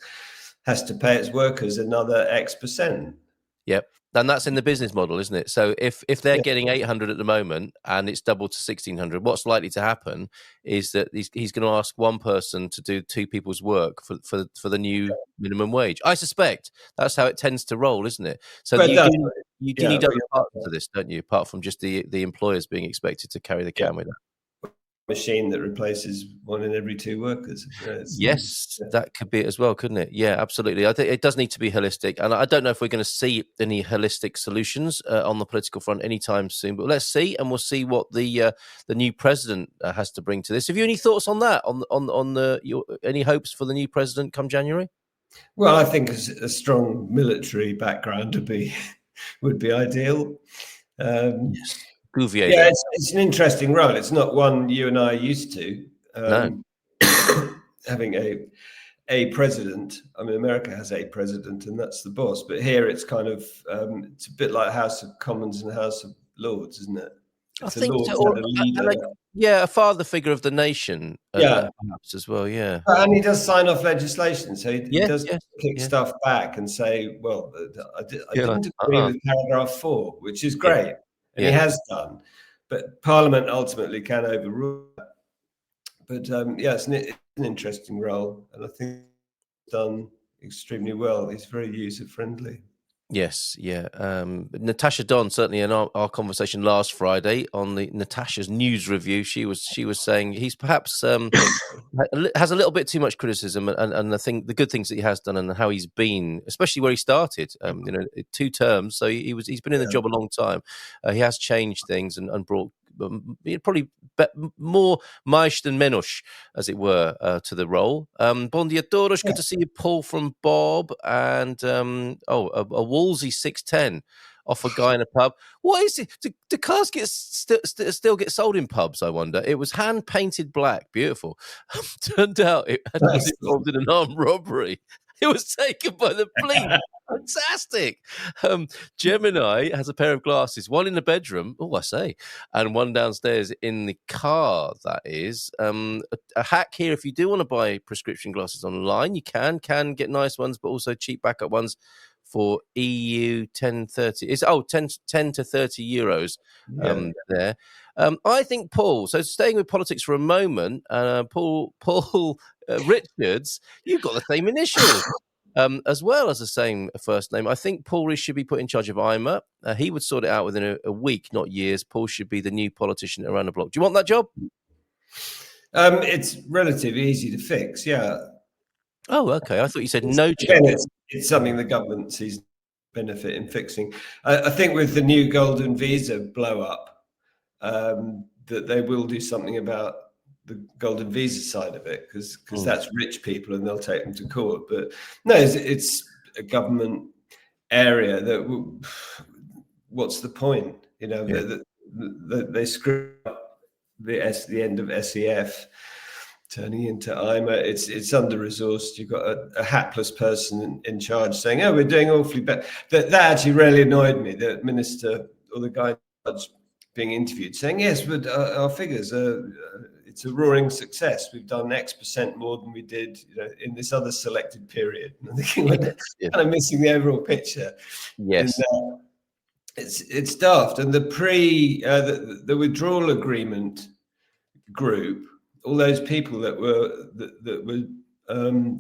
has to pay its workers another X percent. Yep. And that's in the business model, isn't it? So if they're getting 800 at the moment and it's doubled to 1,600, what's likely to happen is that he's going to ask one person to do 2 people's work for the new minimum wage. I suspect that's how it tends to roll, isn't it? So you do need other parts to this, don't you? Apart from just the employers being expected to carry the can with that. Machine that replaces 1 in every 2 workers. That could be it as well, couldn't it? Yeah, absolutely. I think it does need to be holistic, and I don't know if we're going to see any holistic solutions on the political front anytime soon. But let's see, and we'll see what the new president has to bring to this. Have you any thoughts on that? Any hopes for the new president come January? Well, I think a strong military background would be ideal. Yes. Gouvier, it's an interesting role. It's not one you and I are used to. No. Having a president. I mean, America has a president, and that's the boss. But here, it's kind of it's a bit like House of Commons and House of Lords, isn't it? I think a father figure of the nation, perhaps as well. Yeah, and he does sign off legislation, so he does kick stuff back and say, "Well, I didn't agree with paragraph 4," which is great. And he has done, but Parliament ultimately can overrule that. But it's an interesting role, and I think he's done extremely well. He's very user-friendly. Yes, Natasha Don, certainly in our conversation last Friday on the Natasha's news review, she was saying he's perhaps has a little bit too much criticism, and I think the good things that he has done and how he's been, especially where he started, 2 terms, so he's been in the job a long time. He has changed things and brought probably more mais than menos, as it were, to the role. Bon dia todos. Good to see you, Paul from Bob, and a Wolsey 610 off a guy in a pub. What is it? Do cars still get sold in pubs? I wonder. It was hand painted black, beautiful. Turned out it was involved in an armed robbery. It was taken by the police. Fantastic. Gemini has a pair of glasses, one in the bedroom, and one downstairs in the car, that is. A hack here, if you do want to buy prescription glasses online, you can get nice ones, but also cheap backup ones for EU 1030. It's 10 to 30 euros there. I think, Paul, so staying with politics for a moment, Paul Richards, you've got the same initials. As well as the same first name. I think Paul Rees should be put in charge of IMA. He would sort it out within a week, not years. Paul should be the new politician around the block. Do you want that job? It's relatively easy to fix, yeah. Oh, okay. I thought you said no Again, change. it's something the government sees benefit in fixing. I think with the new golden visa blow up, that they will do something about the golden visa side of it, because that's rich people and they'll take them to court. But no, it's a government area that what's the point? You know, they screw up the end of SEF, turning into IMA. It's under resourced. You've got a hapless person in charge saying, "Oh, we're doing awfully bad." That actually really annoyed me. The minister or the guy in charge being interviewed saying, "Yes, but our figures are it's a roaring success. We've done X% more than we did, in this other selected period." And I'm thinking, kind of missing the overall picture. Yes, and, it's daft. And the withdrawal agreement group, all those people that were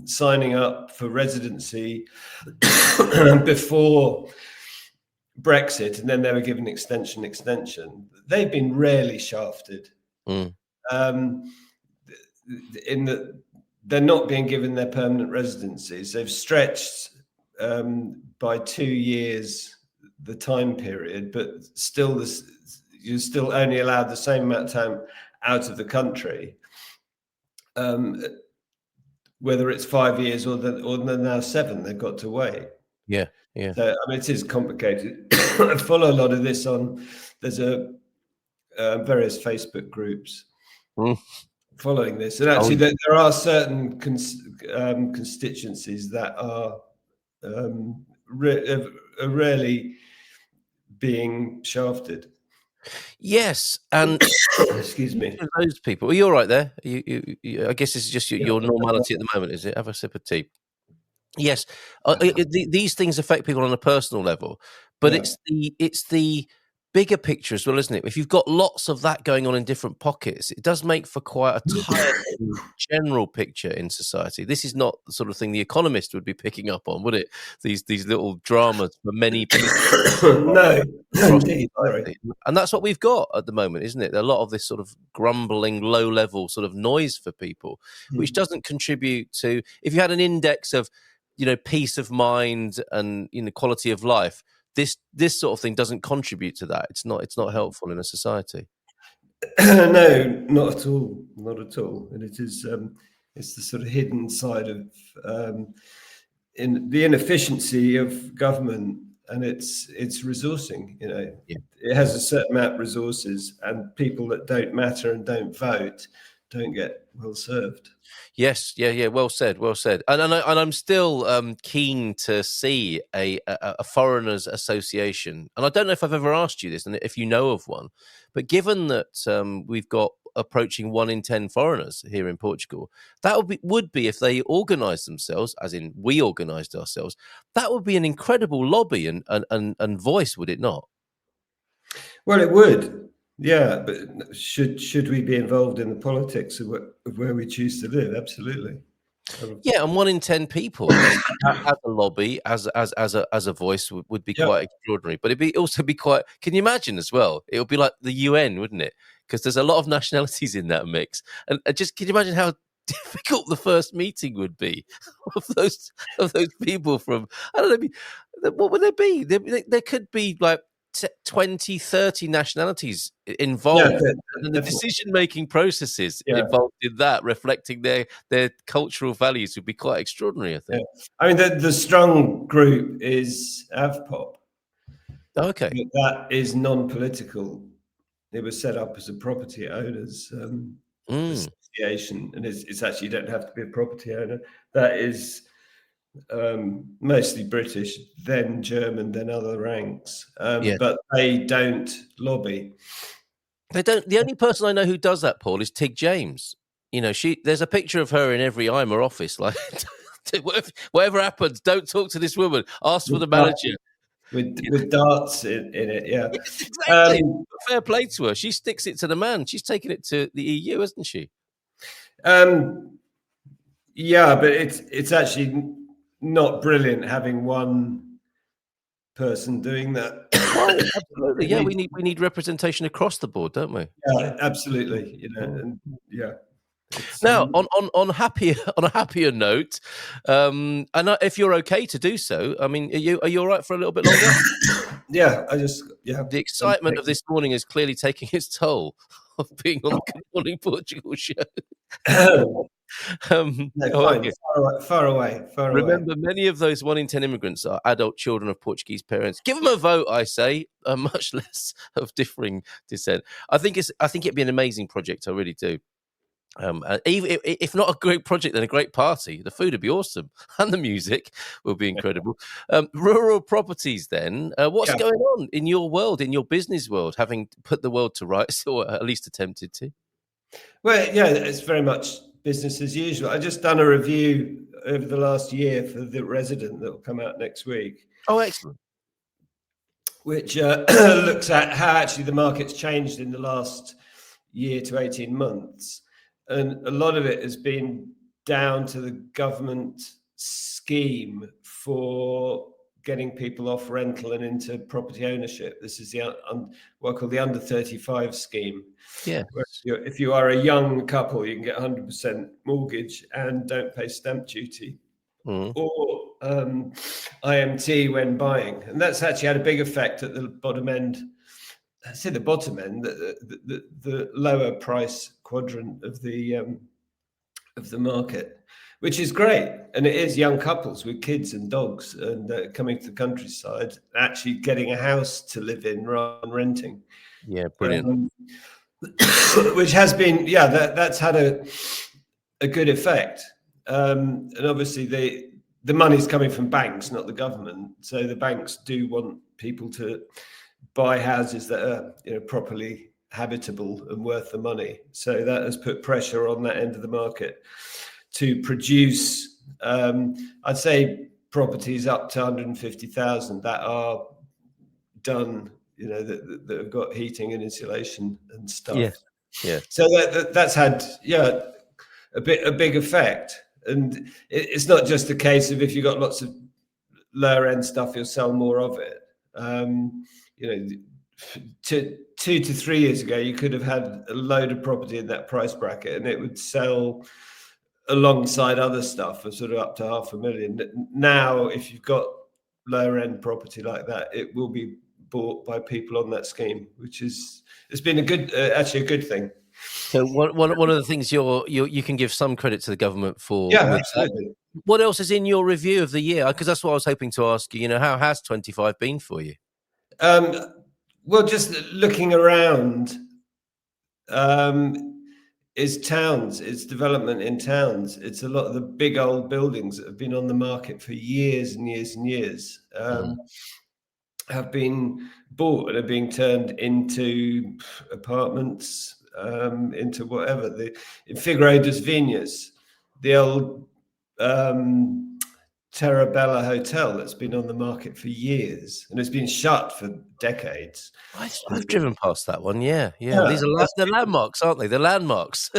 signing up for residency before Brexit, and then they were given extension. They've been rarely shafted. In that they're not being given their permanent residencies. They've stretched by 2 years the time period, but still you're still only allowed the same amount of time out of the country, whether it's 5 years or they're now 7. They've got to wait. Yeah. So it is complicated. I follow a lot of this on. There's various Facebook groups following this, and actually there are certain constituencies that are rarely being shafted. Yes, and excuse me, those people. Are you all right there? You, I guess this is just your normality at the moment, is it? Have a sip of tea. Yes, these things affect people on a personal level, but it's the bigger picture as well, isn't it? If you've got lots of that going on in different pockets, it does make for quite a tiring general picture in society. This is not the sort of thing the Economist would be picking up on, would it? These little dramas for many people. No, indeed. And that's what we've got at the moment, isn't it? A lot of this sort of grumbling, low-level sort of noise for people, which doesn't contribute to. If you had an index of, peace of mind and quality of life, this sort of thing doesn't contribute to that. It's not helpful in a society. No, not at all. And it is it's the sort of hidden side of in the inefficiency of government and its resourcing. It has a certain amount of resources, and people that don't matter and don't vote don't get well served. Yes, yeah, well said. And I'm still keen to see a foreigners association. And I don't know if I've ever asked you this, and if you know of one, but given that we've got approaching 1 in 10 foreigners here in Portugal, that would be if they organised themselves, as in we organised ourselves. That would be an incredible lobby and voice, would it not? Well, it would. Yeah, but should we be involved in the politics of where we choose to live? Absolutely. Yeah, and 1 in 10 people as a lobby, as a voice would be quite extraordinary. But it'd also be quite. Can you imagine as well? It would be like the UN, wouldn't it? Because there's a lot of nationalities in that mix. And just can you imagine how difficult the first meeting would be of those people from? I don't know. What would there be? There could be like 20, 30 nationalities involved, and the decision-making processes involved in that, reflecting their cultural values, would be quite extraordinary, I think. I mean, the strong group is AVPOP. Okay. That is non-political. It was set up as a property owners association, and it's actually, you don't have to be a property owner. That is mostly British, then German, then other ranks, but they don't lobby. They don't. The only person I know who does that, Paul, is Tig James. There's a picture of her in every IMA office, like Whatever happens, don't talk to this woman. Ask for the manager. With darts in it, yeah. Yes, exactly. Fair play to her. She sticks it to the man. She's taken it to the EU, hasn't she? Yeah, but it's actually not brilliant having one person doing that. Oh, absolutely. Yeah, we need representation across the board, don't we? Yeah, absolutely. You know, and yeah. Now, on a happier note, and if you're okay to do so, I mean, are you all right for a little bit longer? Yeah, The excitement of this morning is clearly taking its toll of being on the Good Morning Portugal show. Fine. Far away. Remember, many of those 1 in 10 immigrants are adult children of Portuguese parents. Give them a vote, I say, much less of differing descent. I think it'd be an amazing project. I really do. Even if not a great project, then a great party. The food would be awesome, and the music will be incredible. Rural properties, then. What's going on in your world, in your business world, having put the world to rights, or at least attempted to? Well, yeah, it's very much business as usual. I just done a review over the last year for The Resident that will come out next week. Oh, excellent. Which looks at how actually the market's changed in the last year to 18 months. And a lot of it has been down to the government scheme for getting people off rental and into property ownership. This is what I call the under 35 scheme. Yeah. If you are a young couple, you can get 100% mortgage and don't pay stamp duty. Or IMT when buying. And that's actually had a big effect at the bottom end. I say the bottom end, the lower price quadrant of the market, which is great. And it is young couples with kids and dogs and coming to the countryside, actually getting a house to live in rather than renting. Yeah, brilliant. Which has been, that's had a good effect. And obviously the money's coming from banks, not the government. So the banks do want people to buy houses that are properly habitable and worth the money. So that has put pressure on that end of the market to produce, I'd say, properties up to 150,000 that are done, that have got heating and insulation and stuff. Yeah. So that's had a big effect. And it's not just a case of if you've got lots of lower end stuff, you'll sell more of it. 2 to 3 years ago, you could have had a load of property in that price bracket and it would sell alongside other stuff for sort of up to 500,000. Now, if you've got lower end property like that, it will be bought by people on that scheme, it's been actually a good thing. So one of the things you can give some credit to the government for. Yeah, absolutely. What else is in your review of the year? Because that's what I was hoping to ask you. How has 25 been for you? Well, just looking around, is towns, it's development in towns. It's a lot of the big old buildings that have been on the market for years and years and years have been bought and are being turned into apartments, into whatever. In Figueira das Vinhas, the old Terabella Hotel that's been on the market for years and has been shut for decades. I've driven past that one. Yeah. These are the landmarks, aren't they? The landmarks.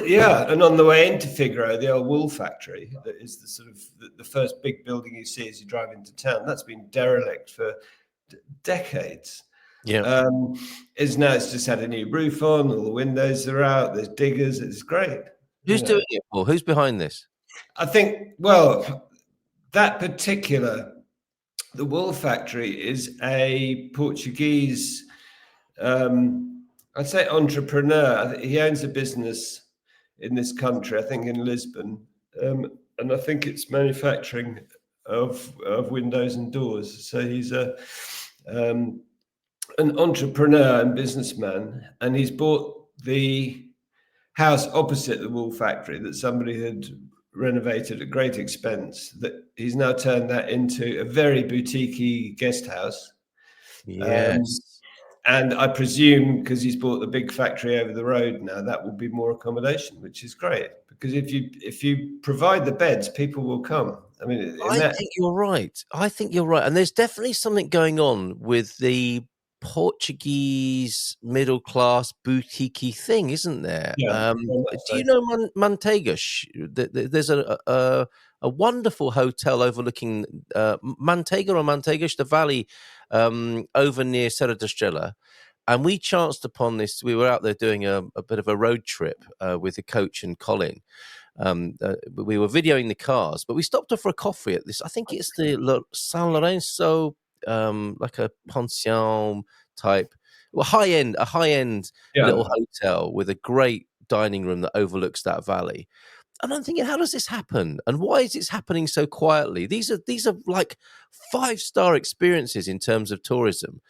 Yeah, and on the way into Figueira, the old wool factory that is the sort of the first big building you see as you drive into town. That's been derelict for decades. Yeah, it's just had a new roof on. All the windows are out. There's diggers. It's great. Who's doing it, Paul? Who's behind this? I think, that particular, the wool factory is a Portuguese, I'd say entrepreneur. He owns a business in this country, I think in Lisbon. And I think it's manufacturing of windows and doors. So he's an entrepreneur and businessman, and he's bought the house opposite the wool factory that somebody had renovated at great expense, that he's now turned that into a very boutique-y guest house. Yes. And I presume because he's bought the big factory over the road now, that will be more accommodation, which is great. Because if you provide the beds, people will come. I mean, Think you're right. I think you're right. And there's definitely something going on with the Portuguese middle class boutique thing, isn't there? yeah. Do you know Manteigas? There's a wonderful hotel overlooking Manteiga or Manteigas, the valley over near Serra da Estrela. And we chanced upon this. We were out there doing a bit of a road trip with the coach and Colin. We were videoing the cars, but we stopped off for a coffee at this. I think it's the San Lorenzo, like a pension type, well, a high end little hotel with a great dining room that overlooks that valley. And I'm thinking, how does this happen? And why is it happening so quietly? These are like 5-star experiences in terms of tourism.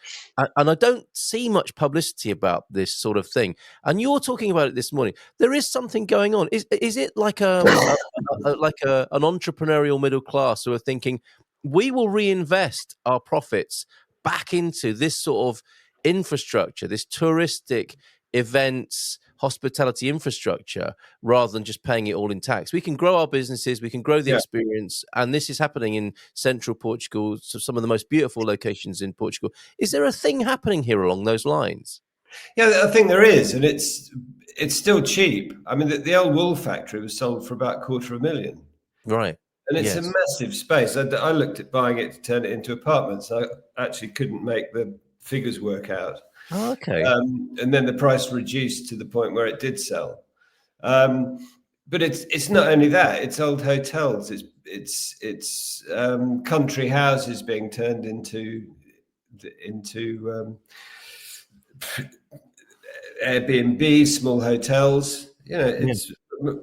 And I don't see much publicity about this sort of thing. And you're talking about it this morning. There is something going on. Is it like an entrepreneurial middle class who are thinking, we will reinvest our profits back into this sort of infrastructure, this touristic events, hospitality infrastructure, rather than just paying it all in tax? We can grow our businesses, we can grow the experience, and this is happening in central Portugal, so some of the most beautiful locations in Portugal. Is there a thing happening here along those lines? Yeah, I think there is, and it's still cheap. I mean, the old wool factory was sold for about $250,000, right? And it's a massive space. I looked at buying it to turn it into apartments. I actually couldn't make the figures work out. Oh, okay. And then the price reduced to the point where it did sell. But it's not only that; it's old hotels. It's country houses being turned into Airbnb, small hotels. You know,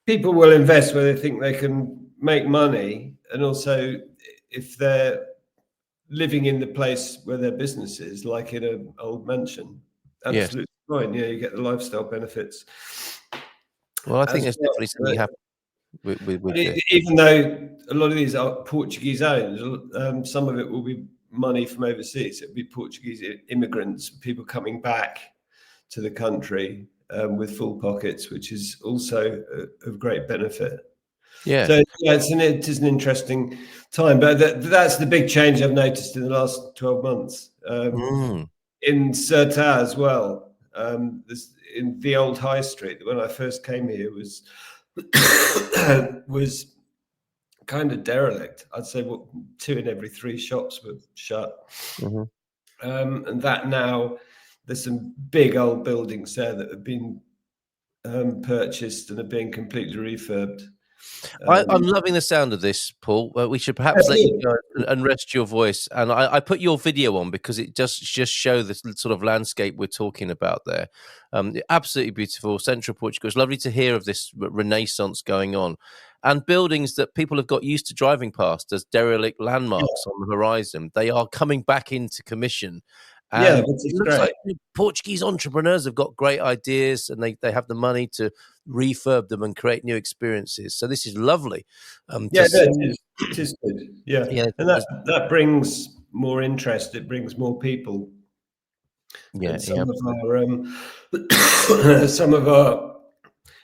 people will invest where they think they can make money, and also if they're living in the place where their business is, like in an old mansion, absolutely fine. Yeah, you get the lifestyle benefits. Well, I think there's definitely something happening with this. Even though a lot of these are Portuguese owned, some of it will be money from overseas. It'll be Portuguese immigrants, people coming back to the country with full pockets, which is also of great benefit. Yeah. So it is an interesting time, but that's the big change I've noticed in the last 12 months. In Serta as well, in the old high street, when I first came here, was kind of derelict. I'd say 2 in every 3 shops were shut. And that now there's some big old buildings there that have been purchased and are being completely refurbed. I'm loving the sound of this, Paul. We should perhaps let you go and rest your voice. And I put your video on because it just show the sort of landscape we're talking about there. Absolutely beautiful, central Portugal. It's lovely to hear of this renaissance going on, and buildings that people have got used to driving past as derelict landmarks on the horizon. They are coming back into commission. And which is it looks great. like Portuguese entrepreneurs have got great ideas, and they have the money to refurb them and create new experiences. So this is lovely. It is good. Yeah, and that brings more interest. It brings more people. And some of our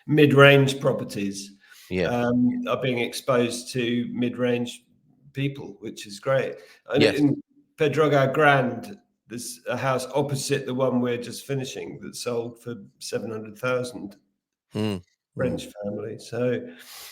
mid-range properties are being exposed to mid-range people, which is great. And in Pedrógão Grande, there's a house opposite the one we're just finishing that sold for 700,000. French family. So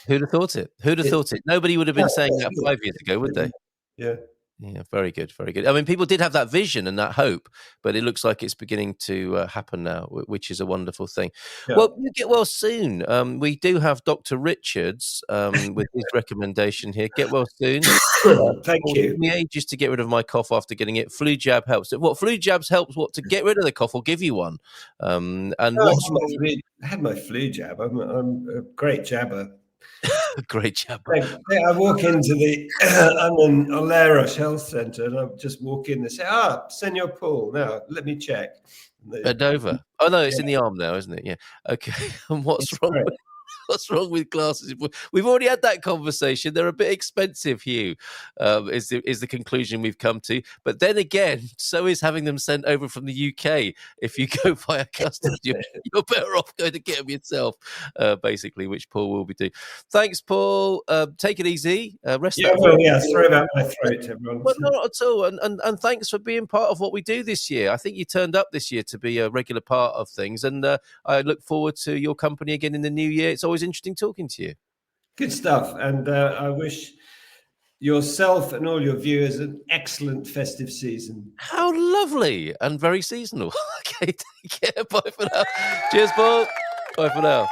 who'd have thought it? Who'd have thought it? Nobody would have been saying that 5 years ago, would they? Yeah. Yeah, very good, very good. I mean, people did have that vision and that hope, but it looks like it's beginning to happen now, which is a wonderful thing. Yeah. Well, you get well soon. We do have Dr. Richards with his recommendation here. Get well soon. Thank you. It took me ages to get rid of my cough after getting it. Flu jab helps. What flu jabs helps? What to get rid of the cough or give you one? And I had my flu jab. I'm a great jabber. Great job. I walk into I'm in Oleiros Health Centre, and I just walk in and say, Senor Paul, now let me check. Bend over. Oh no, it's in the arm now, isn't it? Yeah. Okay. And what's wrong? What's wrong with glasses? We've already had that conversation. They're a bit expensive, Hugh, is the conclusion we've come to. But then again, so is having them sent over from the UK. If you go via customs, you're better off going to get them yourself, basically, which Paul will be doing. Thanks, Paul. Take it easy. Rest that. Sorry about my throat, everyone. Well, not at all. And thanks for being part of what we do this year. I think you turned up this year to be a regular part of things. And I look forward to your company again in the new year. It's always interesting talking to you. Good stuff. And I wish yourself and all your viewers an excellent festive season. How lovely and very seasonal. Okay, take care. Bye for now. Cheers, Paul. Bye for now.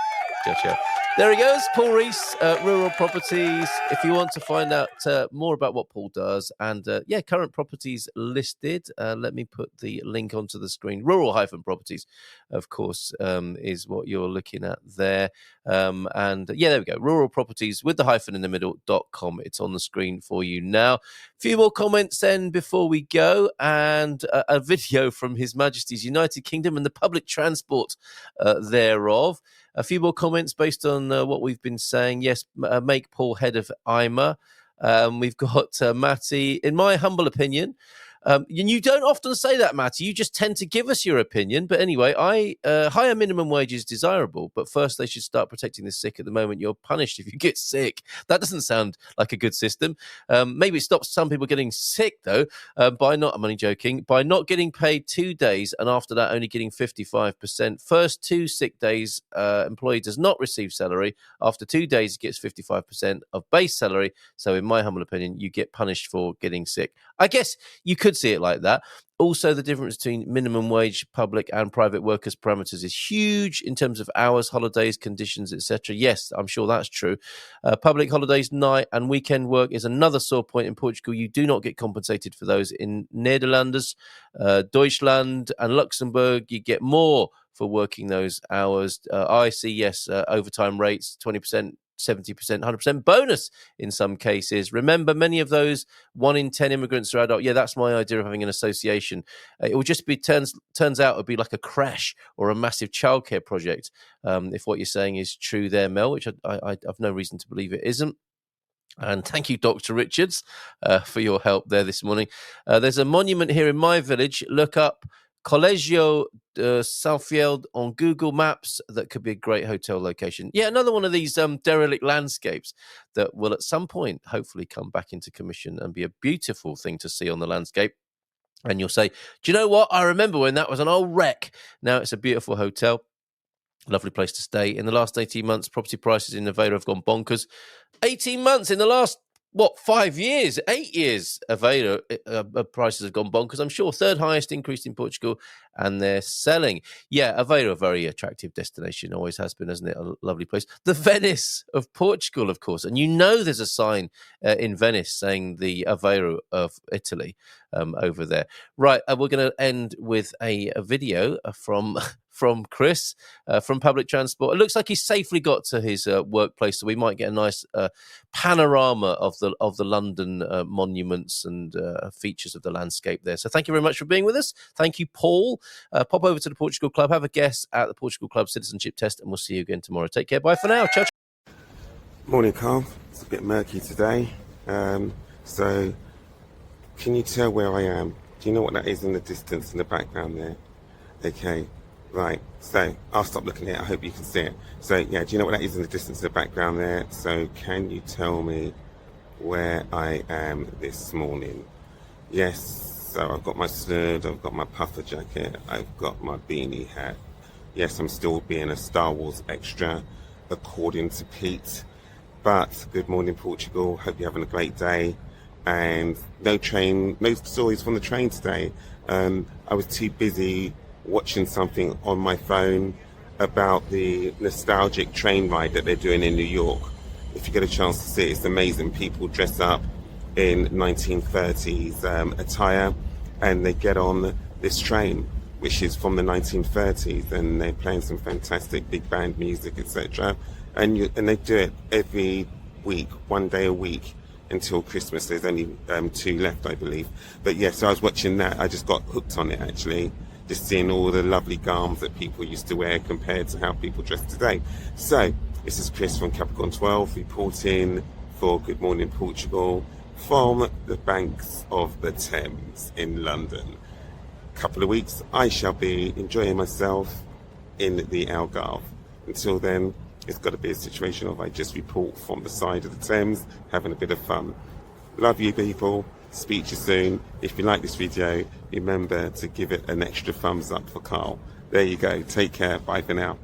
Ciao, ciao. There he goes, Paul Rees, Rural Properties. If you want to find out more about what Paul does and, current properties listed, let me put the link onto the screen. Rural-properties, of course, is what you're looking at there. There we go. Rural Properties with the hyphen in the middle.com. It's on the screen for you now. A few more comments then before we go, and a video from His Majesty's United Kingdom and the public transport thereof. A few more comments based on what we've been saying. Yes, make Paul head of IMA. We've got Matty. In my humble opinion, and you don't often say that, Matty. You just tend to give us your opinion. But anyway, higher minimum wage is desirable. But first, they should start protecting the sick. At the moment, you're punished if you get sick. That doesn't sound like a good system. Maybe it stops some people getting sick, though, by not, I'm only joking, by not getting paid 2 days and after that only getting 55%. First 2 sick days, employee does not receive salary. After 2 days, he gets 55% of base salary. So in my humble opinion, you get punished for getting sick. I guess you could see it like that. Also, the difference between minimum wage, public and private workers' parameters is huge in terms of hours, holidays, conditions, etc. Yes, I'm sure that's true. Public holidays, night and weekend work is another sore point in Portugal. You do not get compensated for those. In Netherlands, Deutschland and Luxembourg, you get more for working those hours. I see, yes, overtime rates, 20%. 70%, 100% bonus in some cases. Remember, many of those 1 in 10 immigrants are adult. Yeah, that's my idea of having an association. It will just be, turns out, it would be like a crash or a massive childcare project. If what you're saying is true there, Mel, which I have no reason to believe it isn't. And thank you, Dr. Richards, for your help there this morning. There's a monument here in my village. Look up Colégio Southfield on Google Maps. That could be a great hotel location. Yeah, another one of these derelict landscapes that will at some point hopefully come back into commission and be a beautiful thing to see on the landscape. And you'll say, do you know what? I remember when that was an old wreck. Now it's a beautiful hotel. Lovely place to stay. In the last 18 months, property prices in Nevada have gone bonkers. 18 months in the last 5 years, 8 years, Aveiro prices have gone bonkers. I'm sure third highest increase in Portugal, and they're selling. Yeah, Aveiro, a very attractive destination, always has been, hasn't it? A lovely place. The Venice of Portugal, of course. And you know there's a sign in Venice saying the Aveiro of Italy over there. Right, we're going to end with a video from Chris from public transport. It looks like he's safely got to his workplace, so we might get a nice panorama of the London monuments and features of the landscape there. So thank you very much for being with us. Thank you, Paul. Pop over to the Portugal Club, have a guess at the Portugal Club citizenship test, and we'll see you again tomorrow. Take care. Bye for now. Ciao. Morning, Carl. It's a bit murky today. So can you tell where I am? Do you know what that is in the distance in the background there? Okay. Right, so I'll stop looking at it. I hope you can see it. So, yeah, do you know what that is in the distance in the background there? So, can you tell me where I am this morning? Yes, so I've got my snood, I've got my puffer jacket, I've got my beanie hat. Yes, I'm still being a Star Wars extra, according to Pete. But good morning, Portugal. Hope you're having a great day. And no stories from the train today. I was too busy watching something on my phone about the nostalgic train ride that they're doing in New York. If you get a chance to see it, it's amazing. People dress up in 1930s attire and they get on this train, which is from the 1930s, and they're playing some fantastic big band music, etc. And they do it every week, 1 day a week, until Christmas. There's only 2 left, I believe. But yeah, so I was watching that. I just got hooked on it, actually. Just seeing all the lovely garms that people used to wear compared to how people dress today. So This is Chris from Capricorn 12 reporting for Good Morning Portugal from the banks of the Thames in London. Couple of weeks I shall be enjoying myself in the Algarve. Until then, it's got to be a situation of I just report from the side of the Thames, having a bit of fun. Love you people, speak to you soon. If you like this video, remember to give it an extra thumbs up for Carl. There you go, take care, bye for now.